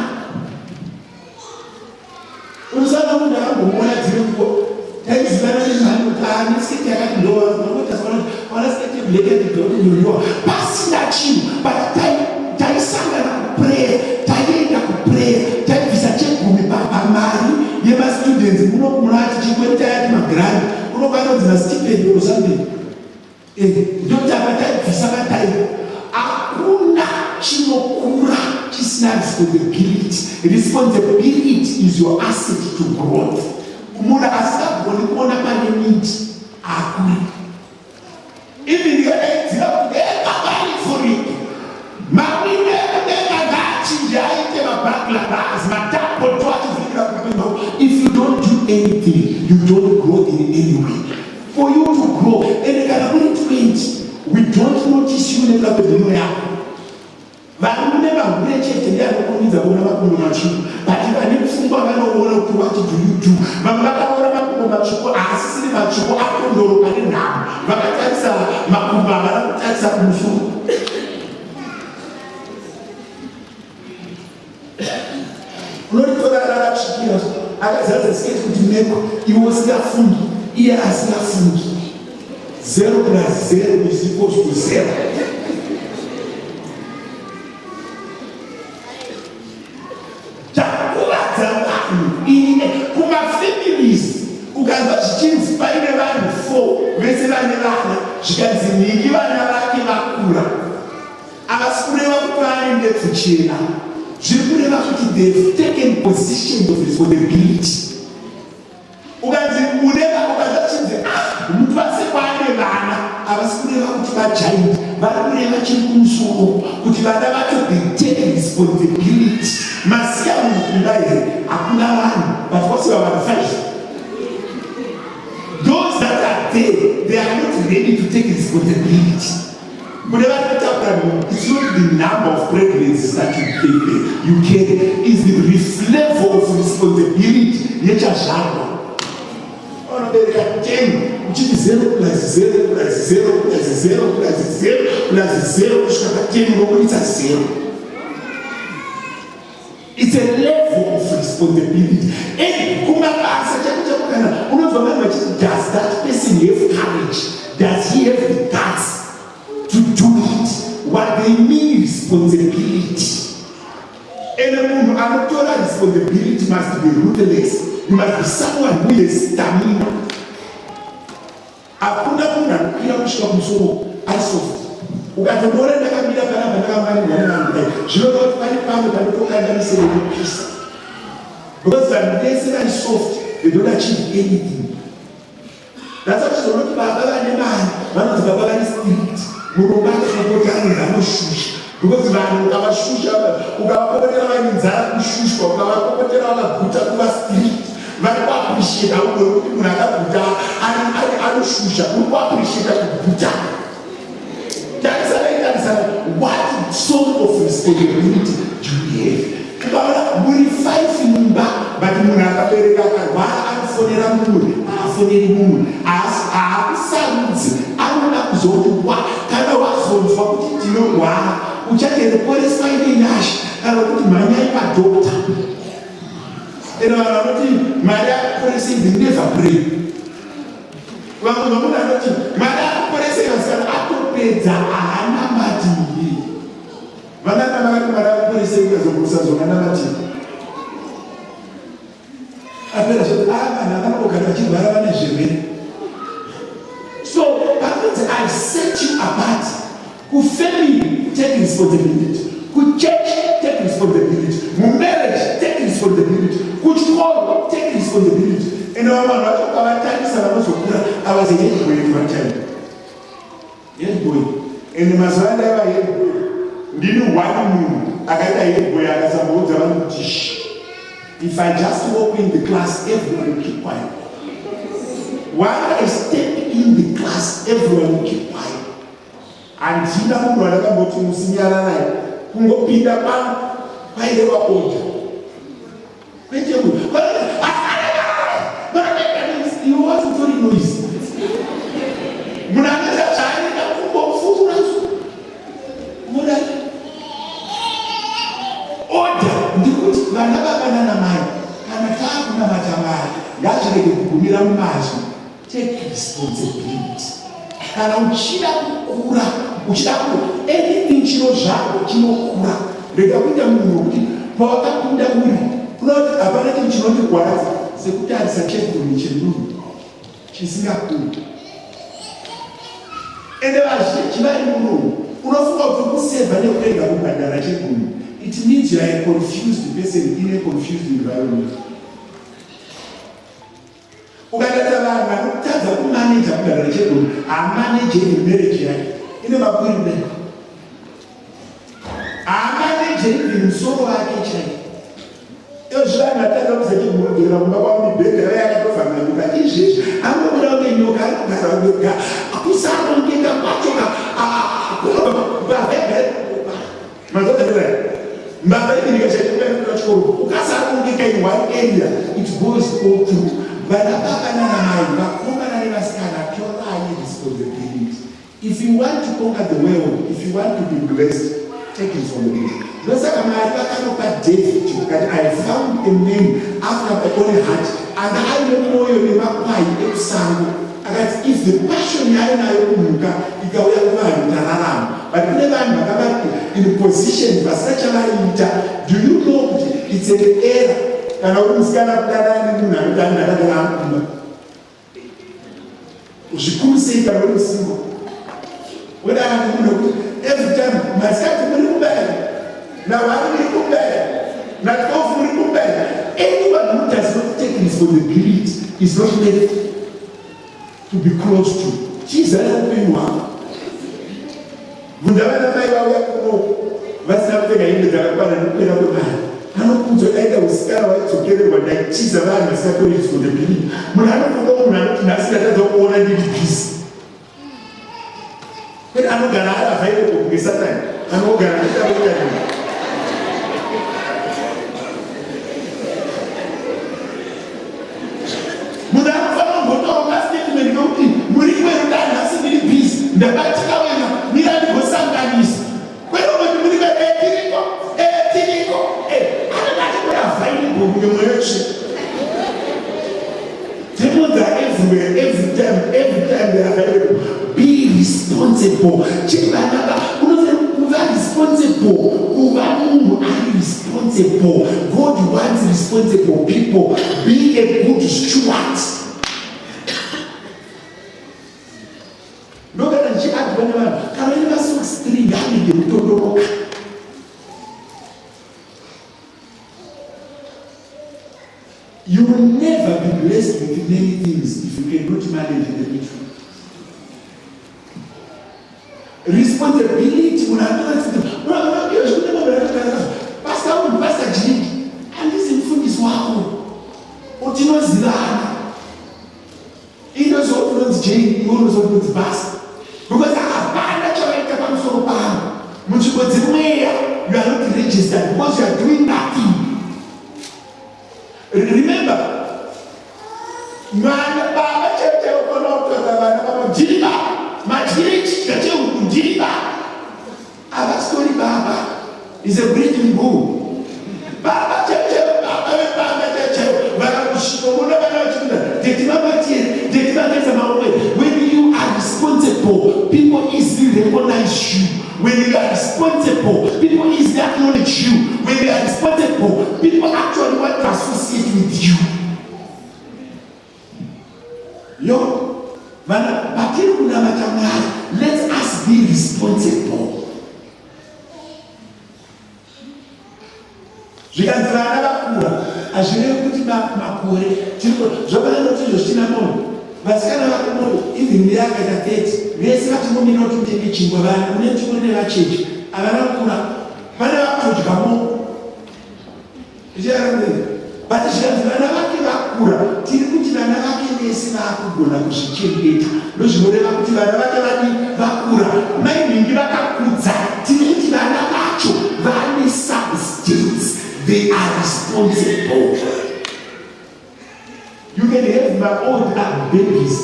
[SPEAKER 1] unosana munhu akambomuona dziriko taizivana nemhani kuti nesiketi yakati ndoasiketi bleketidotinyoiwa pasina chinhu but taisangana kuprayer taienda kuprayer taibvisa chegumi pamari yemastudents munomunati chikwetayati magrandi unokanonzi mastipend or something ndotapa taibvisa vataiva. Hakuna chinokura chisina responsibility. Responsibility is your asset to growth. Munhu asingagoni kuona pane miti hakuri. Ivi ndikadaidzira kuti ekabari furipo mawine ekudenga ngaachinja aite mabaklabas matapoto achivhurira kupemba. If you don't do anything, you don't grow in any way. For you to grow, and kana muri 20 we don't notice you nepabhedhino yako. Varume vahure chete ndianokomidza kuona makumbo matsvuku but vane pfungwa vanoona kuti what do you do. Vamwe vakaona makumbo matsvuku asisiri matsvuku akondoroka nenhamo vakatarisa makumbo avana kutarisa kumusoro. Unoritora rakasvikira akazadza siketi kuti meko iwe usingafungi iye asingafungi 0 plus 0 is equals to 0. Chakuradza vanhu ine kumafamilies ukanzwa zvichinzi paine vanhu 4 vese vane vana zvikanzi nhingi vana vake vakura havasi kureva kuti vaende kuchena zviri kureva kuti they've taken position of responsibility. Ukanzi uneva ukanzwa chinzi mutu vase kwaane vana havasi kureva kuti vajaindi vari kureva chiri kumusoro kuti vana vacho they take responsibility. Masiya munhu kumba here hakuna vanhu but wasiva vanhu 5. Those that are there they are not ready to take responsibility. It's not the number of pregnancies that you carry, it's the level of responsibility. 10 uchiti 0 plus 0 plus 0 plus 0 plus 0 plus 0 kusvika pa10 unobudisa 0. It's a level of responsibility. And kumabasa chakana unozwa vanhu vachiti, does that person have courage? Does he have the guts to do it? What they mean responsibility. And munhu anotora responsibility must be ruthless. You must be someone who has stamina. Hakuna munhu anokwira kusvika kumusoro ari soft. Ukatonora ndakamira panapa ndakamaniwanangu zvinova kuti pane pamwe panotokanda misoro yekupisa. Because vanhu vese vari soft, they don't achieve anything. That's why chizoona kuti baba vane mari vanonzi baba vari strict. Murombo akatokota anonzi anoshusha. Because vanhu ukavashusha, ukavakokotera vaine nzara kushushwa, ukavakokotera vakaguta kuva strict, vari kuappreciate augori kuti munhu akaguta anoshusha, uri kuappreciate kuguta. What sort of responsibility do you have? Ukaona muri 5 mumba, but munhu akabereka akarwara anofonera munhu, haafoneri munhu, haakusarudzi, anoda kuzoti kana wazonzwa kuti ndinorwara uchatereporeswa ine nyasha kana kuti mhanyai padokta. Eno vanhu vanoti mari akuporesa idzi never pray. Vamwe vamunhu anoti mari akuporesa ikazikana atopedza haana mativi. Vanana vakati mari akuporesa ikazoburusa zvona namativi. Apera zvoti vanhu akanogara vachirwara vane zvirwere. So pakunzi I set you apart. Kufamily, take responsibility. Kuchurch, take responsibility. Marriage, take responsibility. Kuchikoro, take responsibility. And our man, our time is I was a head boy in my time. Head boy. And the Mazanda ever head boy. Didn't one moon. I got a head boy as a motor dish. If I just walk in the class, everyone will keep quiet. While I step in the class, everyone will keep quiet. Andina munhu akangoti musinyara naye kungopinda pairewa oda kwete munhu you want to noise munhu anoita zvaanenge kungofura muda oda ndikuti vana vavana namai kana taakunamata Mwari ngazvirege kugumira mumazvi. Take responsibility. Kana uchida kukura, uchida ku anything chino zvako chinokura. Rega kuita munhu wokuti pawakakunda uri unoti hapana chinhu chinotirwadza sekutarisa chegumi chenunhu chisingakuri. Ende vazhinji vari muno unofunga kuti kusevha nekurega kubhadhara chegumi. It means you are a confused person in a confused environment. Ukatata vanhu vanotadza kumaneja kubhadhara chegumi hamaneje marriage yake ine makwirire, hamaneje musoro wake chaiko. Ezvanhu atanga kuzachigumugirira kumba kwamibhedha yakatofanganuka izvezvi anobuda kunge nyoka anogara wega kusarongeka kwacho mbaba ivirika chaitokaira chikoro ukasarongeka in one area it goes all through. Vana baba nanamai vakomana nevasikana torai responsibility. If you want to conquer the world, if you want to be blessed, take responsibility. Ndosaka Mwari vakanopa David kuti I found a man after my own heart and aine mwoyo nemakwai ekusango. Akati if the passion yainayo kumhuka ikauya kuvanhu tararama, but kune vanhu vakavati in position vasina chavaiita. Do you know kuti it's an error kana uri musikana kudanana nemunhu anotani akagara akumba zvikuru sei kana uri musingo wedana nemunhu wekuti every time masikati muri kubaya navari muri kubaya na12 muri kubaya. Anyone who does not take responsibility is not left to be close to. Chizara upenyu hwako mundavana mai vauya kuno vasina kupfeka hembe dzakakwana nekupera kwemari anokudzwa daida usikana waidzokererwa ndaichiza vanhu vasikatori responsibility. Munhu anofunga munhu anoti nhasi ndatadza kuona ndiri bhisi kwete anogara ari available kunge Satani anogara achitaurira munhu. Munhu anofanira kungotoronga statement every time they are available. Be responsible. Responsible. Are responsible. God wants responsible people. Be a good steward. Look at the chat when you are so string. You will never be blessed with many things if you cannot manage the little. Responsibility. Pastor Jimmy, and this in food is wow. What you know is that. He knows what knows Jane, he knows what knows Pastor. Because I have bad natural income so bad. You are not registered because you are doing nothing. Remember, man, Baba Church, my village, our story, Baba, is a breathing boom. Baba Church, when you are responsible, people easily recognize you. When you are responsible, people easily acknowledge you. When you are responsible, people actually want to associate with you. Let us be responsible. Vasikana vakomoyo even miaka ya 30 vese vatimomira kuti mutenge chingwa vana kune chikone vachechi avana kukura vana vakudyawo zvicharamira but zvikanzi vana vake vakura tiri kuti vana vake vese vakugona kuzvichengeta ndozvinoreva kuti vana vake vakura mainhingi vakakudza tiri kuti vana vacho vane substance, they are responsible. You can have my old babies.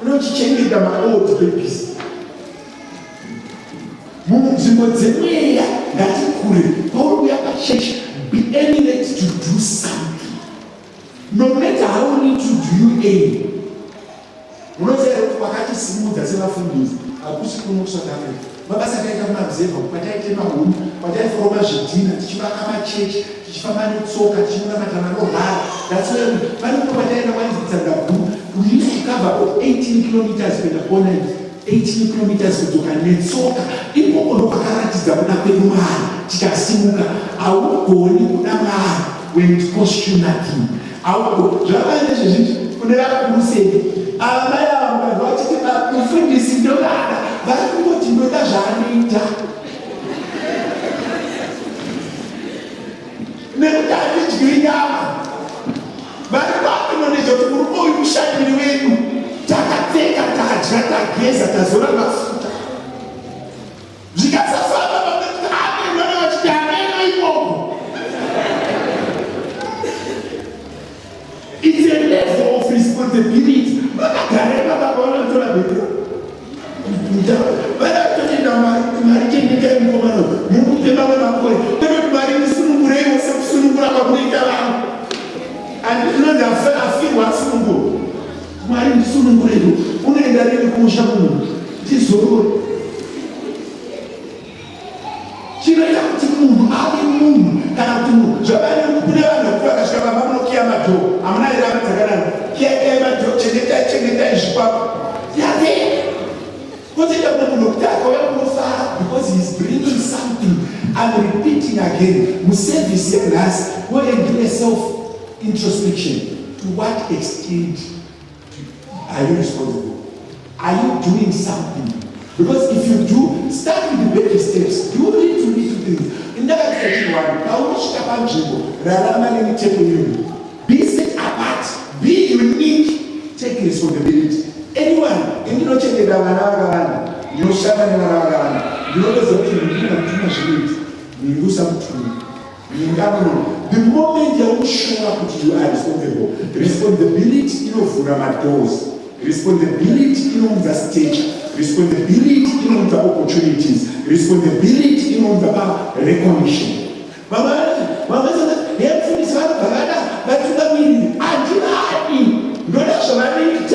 [SPEAKER 1] You know, changing my old babies. Be eminent to do something. No matter how little do you aim. You know, wakati smooth as ever from this. Akusiku South Africa. Mabasa kaika mabzeva, pataite mahuni, pataite from Argentina, tichivaka machechi, tichifamba netsoka, tichivaka matana. That's where we used to cover 18 kilometers per opponent, 18 kilometers kutoka netsoka. Ipo unokakaratiza kuna kwemari, tikasimuka, augoni kuna mari when it costs you nothing. Augo, zvavane zvezvizvi, kunera kuruseni. Amai avo vachiti kufundisi ndodada, vari kungoti ndoda zvaanoita. Nekuti handidyi nyama. Vari kwakunonezva kuti uri uyu mushandiri wedu. Takapfeka, takadya, tageza, tazora mafuta. Zvikasafamba vamwe vana vachiti hanaina imomo. It's a level of responsibility. Vakagarema vakaona nzora bedu. Vana vatoenda mari chengetai mukomano. Mukupe vamwe makore. Toti mari nisunungurei wose kusunungura kwakunoita vanhu. And you know they are feel what's sunungu. Mari ndisunungu redu. Unoenda nini kumusha munhu. Tizorore. Chinoita kuti munhu ave munhu kana kuti munhu. Zvavane kune vanhu vakasvika vanokia madho. Hamuna here vanodzakana. Kia madho chengetai zvikwapo. Yade. Kozoita munhu nokuti akauya kunofara because he is bringing something. I'm repeating again. Muservice yekunhasi. Go and do yourself introspection. To what extent are you responsible? Are you doing something? Because if you do, start with the baby steps. Do little things. In that be set apart. Be unique. Take responsibility. Anyone, you know, check it out. You know, Shaman and you know, there's a thing you do something. The moment you show up to you are responsible. Responsibility in doors. Responsibility in the stage. Responsibility in the opportunities. Responsibility in the recognition. Mama said, "Here is what Bagada, but to the meaning. Anjina, no, that's what I need.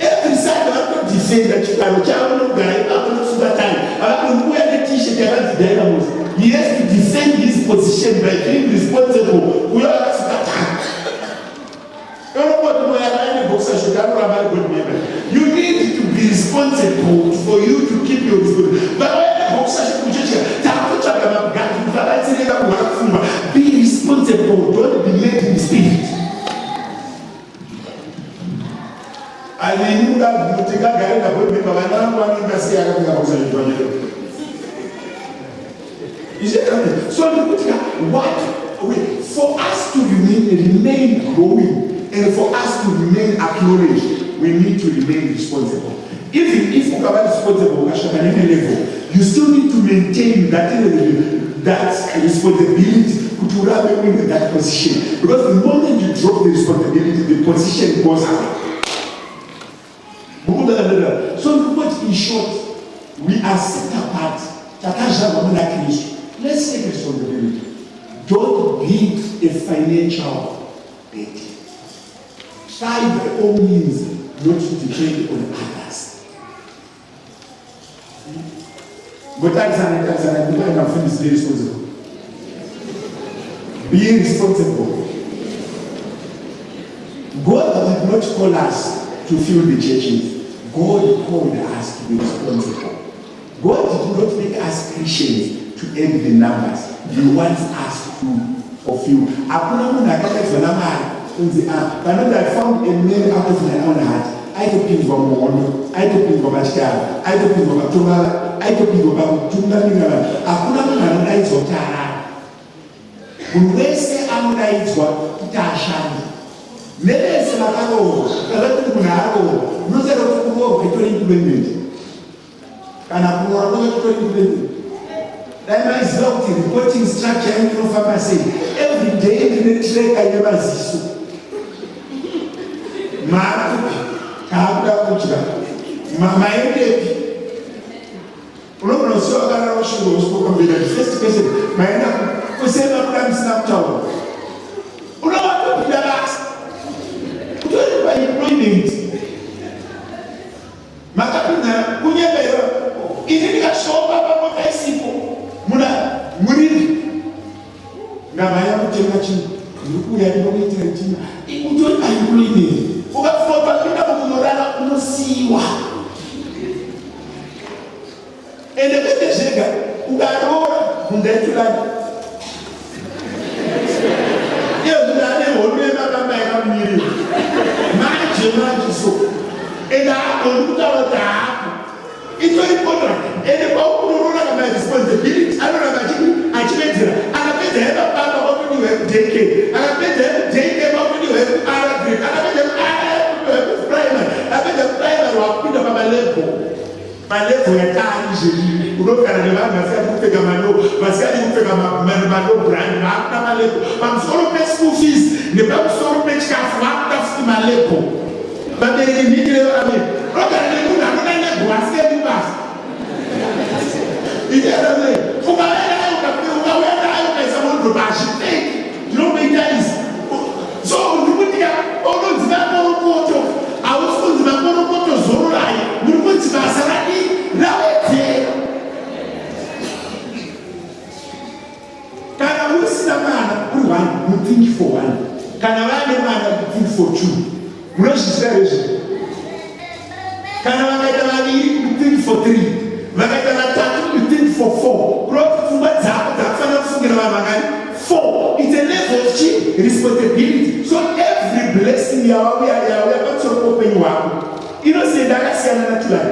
[SPEAKER 1] Every side I want to defend that you are he has to defend his position by being responsible. We are you need to be responsible for you to keep your responsibility. But be responsible, don't be led in the spirit. I knew that you take a guy and put me by one in the sea. Is it so? What for us to remain growing and for us to remain acknowledged, we need to remain responsible. Even if you are responsible at any level, you still need to maintain that responsibility to remain in that position. Because the moment you drop the responsibility, the position goes out. So, in short, we are set apart. Let's take responsibility. Don't be a financial burden. Try by all means not to depend on others. But that's be responsible. Be responsible. God did not call us to fill the churches. God called us to be responsible. God did not make us Christians to end the numbers. He wants us to fulfill. I found a man out of my own heart. I took him from Mono, I took him from Achka, I took him from Atuma, I took him from Tunda. Akuna is what we say Amuna is what Tashan. Never is Lakaro, Kalatu, no zero to go, I told him and I'm not going to that is not the reporting structure in pharmacy. Every day in the track I never see so. My first person, my it's very important. And about my responsibility, I don't know about achievement. I bet they have a part of you have JK. I bet they have JK about you have Arabic. I bet they have primary. I bet the primary will put up my level. My level at times, you look at the man, myself, who take a man, myself, who take a man, brand, after my level. I'm sort of pay school fees. The bank sort of pay cash after my level. But they need to have it. Look at the moon, I'm not going to say you pass. It's the other way. For my head, I someone to bash it. You don't make that. So, you put here, oh, no, it's not more photo. I was going to my photo, Zorai. You put to my salary, now it's here. Can I listen a man who think for one? Can I run a man who think for two? Can I think for three? You think for four? Four. It's a level of responsibility. So every blessing you are about to open you up. You don't say that I see another.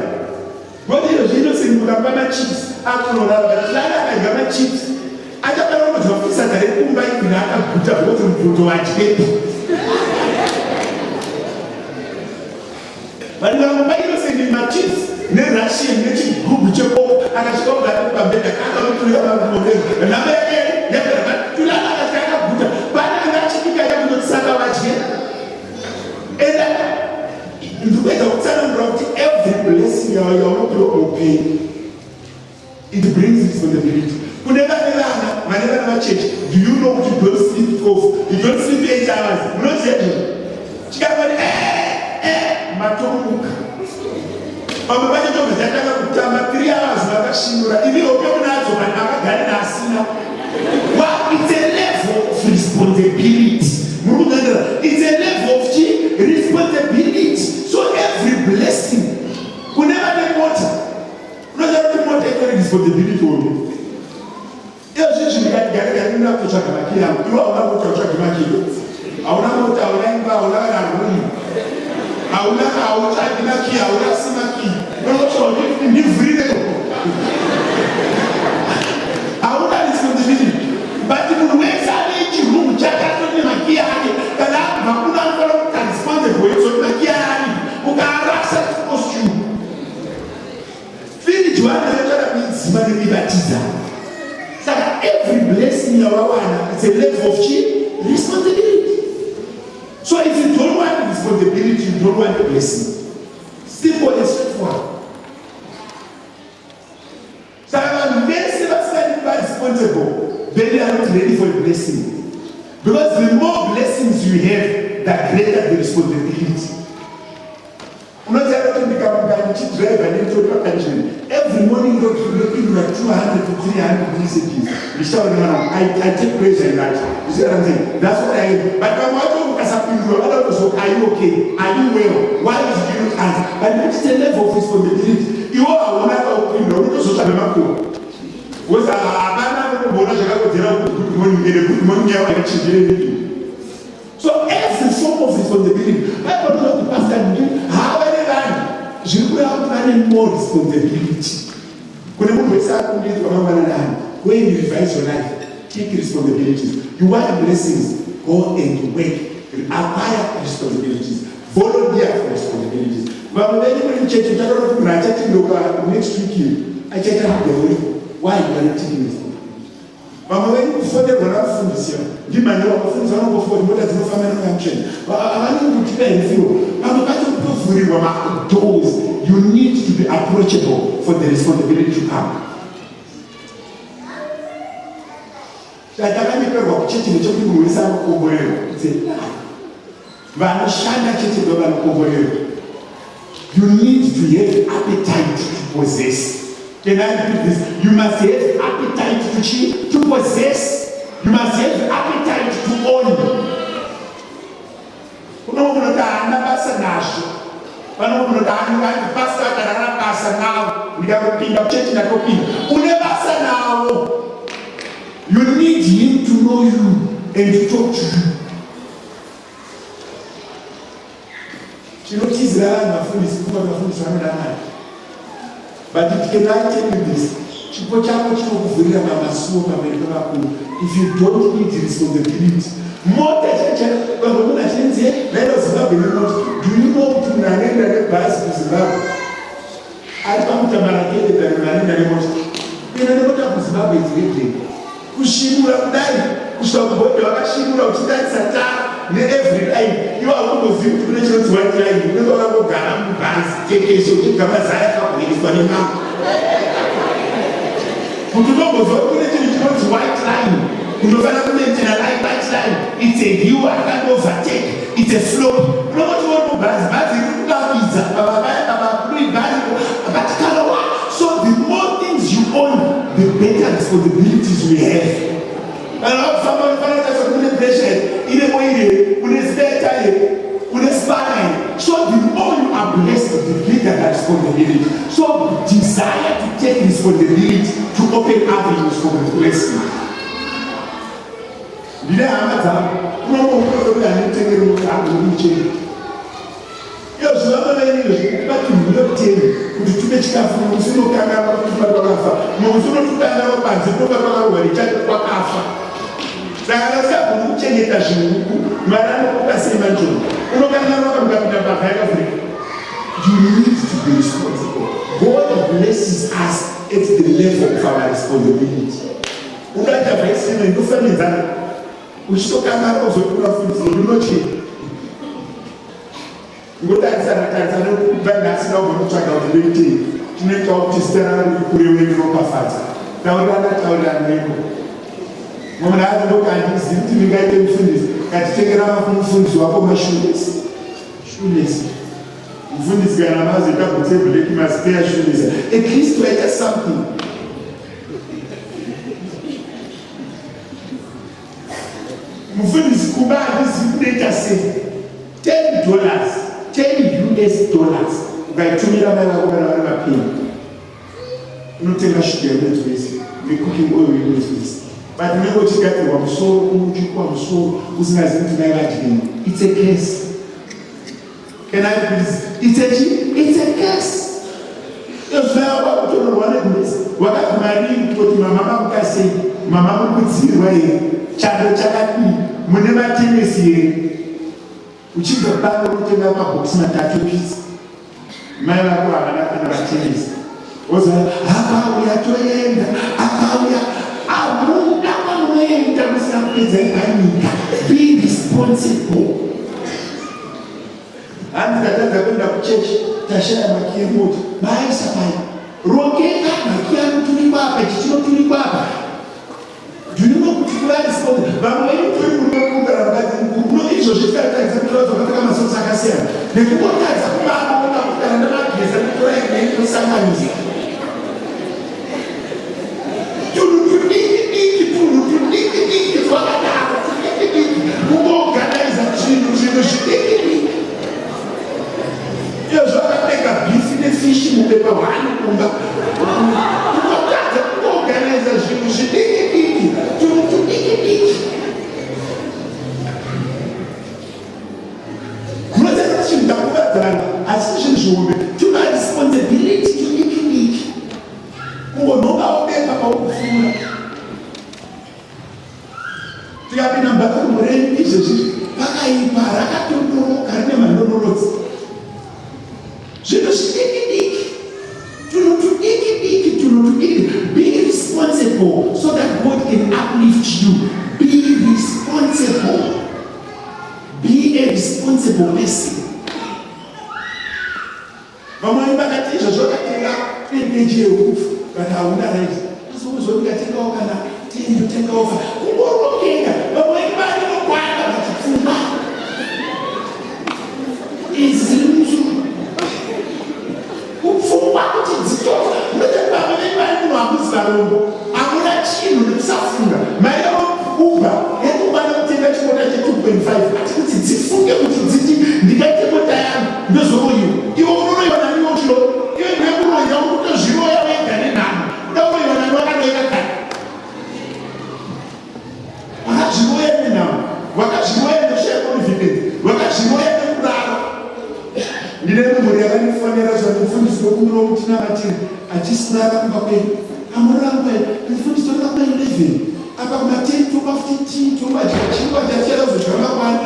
[SPEAKER 1] What you don't say you have my chips. I don't know that I got my chips. I don't know what office I can buy in a good of what to watch. But now, why you say my chips? Never Russian, native group, Jacob, and I saw that I'm better. I don't know and I'm never, to la but I'm actually going to Salawach and the way of Salawach, every blessing you are okay. It brings responsibility. Whenever change, do you know what you don't sleep off. You don't sleep 8 hours. Not yet. Chikabani, matomuka. Mama baje to mzataka kutama 3 hours vakashimura. Ivi opemunazo vanakagari nasina. Well, it's a level of responsibility. It's a level of responsibility. So every blessing, whenever they water, not every water every responsibility on you. You are not to check my key. You are not to check my key. I will not go I will check my key. I will see my key. No, so you freedom. I will not responsibility. But if you wait a little room, check out my key. And I'm not going to respond to you. So my key, who can access costume. Finish one letter means money baptism. So every blessing you have, it's a level of responsibility. So if you don't want responsibility, you don't want a blessing. Simple and straightforward. So I'm very responsible, then they are not ready for a blessing. Because the more blessings you have, the greater the responsibility. Not everything become a driver and into pension. Every morning you looking like 200 to 300 messages. I take pleasure in that. You see what I'm saying? That's what I am. But when I talk about something, are you okay? Are you well? Why did you not answer? But it's a level of responsibility. You are one of the people who social media. Was a man who was good morning. So every form of responsibility. I don't know the pastor. How je veux avoir more responsibility. When you revise your life, take responsibilities. You want blessings, go and work, acquire responsibilities, volunteer for responsibilities. But when you check it out, next week, I check out the way. Why you are not taking responsibility? But when you further run out from this year, give my new friends on before the mother's no family country. But I want to keep it in you. I'm about to go for you. You need to be approachable for the responsibility to come. You need to have appetite to possess. Can I repeat this? You must have appetite to possess. You must have appetite to own. You need him to know you and to talk to you. But it cannot tell you this. If you don't need the responsibility, more let us have a do you know to narrate bicycles about? I found a market that Marina was in a lot of Zimbabwe is Kushimura died, Kushaboda, Shimura, Sata, every day. You are almost to nations white line, you know about Garam, Bans, take so to come as I have with Panama. Putuno was open white line. You know, white line. It's a view, I can't overtake. It's a slope. No one will go back. So the more things you own, the better responsibilities we have. And someone in a way, so the more you are blessed, the bigger that responsibility. So desire to take responsibility to open avenues for the blessing. Did I have that? No, I didn't take it with yes, you have a but you will not tell you to make careful. You see, no camera, no photographer. No, you don't have a pass. You don't have a check for Alpha. There is a change at you. Madame, that's a mention. You need to be responsible. God blesses us at the level of our responsibility. We don't have a single no family that we should come out of the not change. Good answer, I don't bend that's not going to try out the meeting. To make up to stand and put away your fat. Now, that I Mwana adoka andizivi kuti ndingaite mufundisi. Katitengera mufundisi wako mashulesi. Shulesi. Mufundisi kana mazoita kutebhule kumaspeya shulesi. At least waita something. Mufundisi kuba andizivi kunoita sei. $10, $10. Ukaitumira mai vako kana vari vapinda. Unotenga shuga inodzwese. Cooking oil inodzwese. But unenge uchigadzirwa musoro kumuchukwa musoro usingazivi kuti mai vadini. It's a curse. Can I please? It's a curse. Ezvava kutorwa negumesi. Wakati maringi kuti mama vakukasei, mama vakudzirwa here. Chando chakadini. Mune matenesi here. Uchibva pano unotenga mabhokisi matatu pisi. Mai vako havana kana vatenesi. Oza akauya toenda, akauya amuna kwanoenda musina kupedza nyika. Be responsible. Hanzi tatadza kuenda kuchechi tashaya maki emota maisa paya rongeka maki anu turi kwapa chichino turi kwapa. Ndinimo kuti kuva responsible. Vamwe vaitoi munokumbira vakati muno izvozvo tikatadza kutora zvakapfeka masokisi akasiyana nekungotadza kuvaona kugara nemageza kutora imweni kusanganisa. Be responsible so that God can uplift you. Be responsible. Be a responsible person. Vamwe vakati izvozvo vakatenga peji yeufu kana hauna raisi. Uzovikatengawo kana tendo tengawo kungorongeka. Vamwe vari nokwana vachipfuma. Izvi kupfungwa kuti dzitoka ndotepa vamwe hamuzi varombo hamuna chinhu nekusafunga mai ubva yekubana kutenga chimota che2.5 ati kuti dzifunge kuti dziti ndikaite mota yangu ndozoroiwa iwe unonoiwa naniwo chiro iwe ndekuroya unotozviroya wega nenhamo udakuroiwa nani wakanoika kare wakazviroya nenhamo wakazviroya nekushaya confidence wakazviroya nekurara. Ndine mumuri yakanifanira zvandifundisi nokumiro kuti namatiri achisirara kumba kwedu amuramba ndifundisi toka kuma 11 apa kuma 10 toka 15 toka chingwa chachera zvakakwana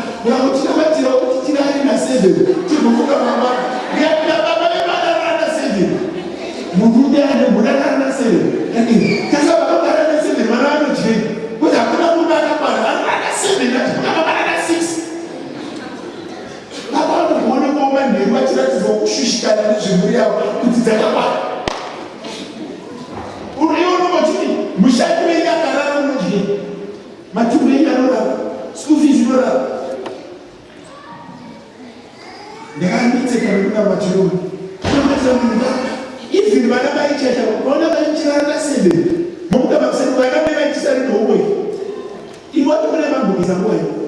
[SPEAKER 1] kuti namatira kuti tirari na 7 tigomuka baba ngiyapira baba vevana na 7 murume ane mudakara na 7 kasa baba bara na 7 vana vanodye kuti hakuna munhu akakwana vana na 7 ati baba bara na 6 vanokuona kuomanheru vachiratidza kushushikana nezvemhuri yavo kuti dzakakwana. Unombotini mushandi wenyu akarara unodye matumbu enyu anorara school fees inorara. Ndakanditseka nokuna machiromo anomatira munhu even vana vaichaita vaona vaichirara na 7 mokuda makuseni vana mai vaitisari nehomwe iwe watomune mambokisa nguva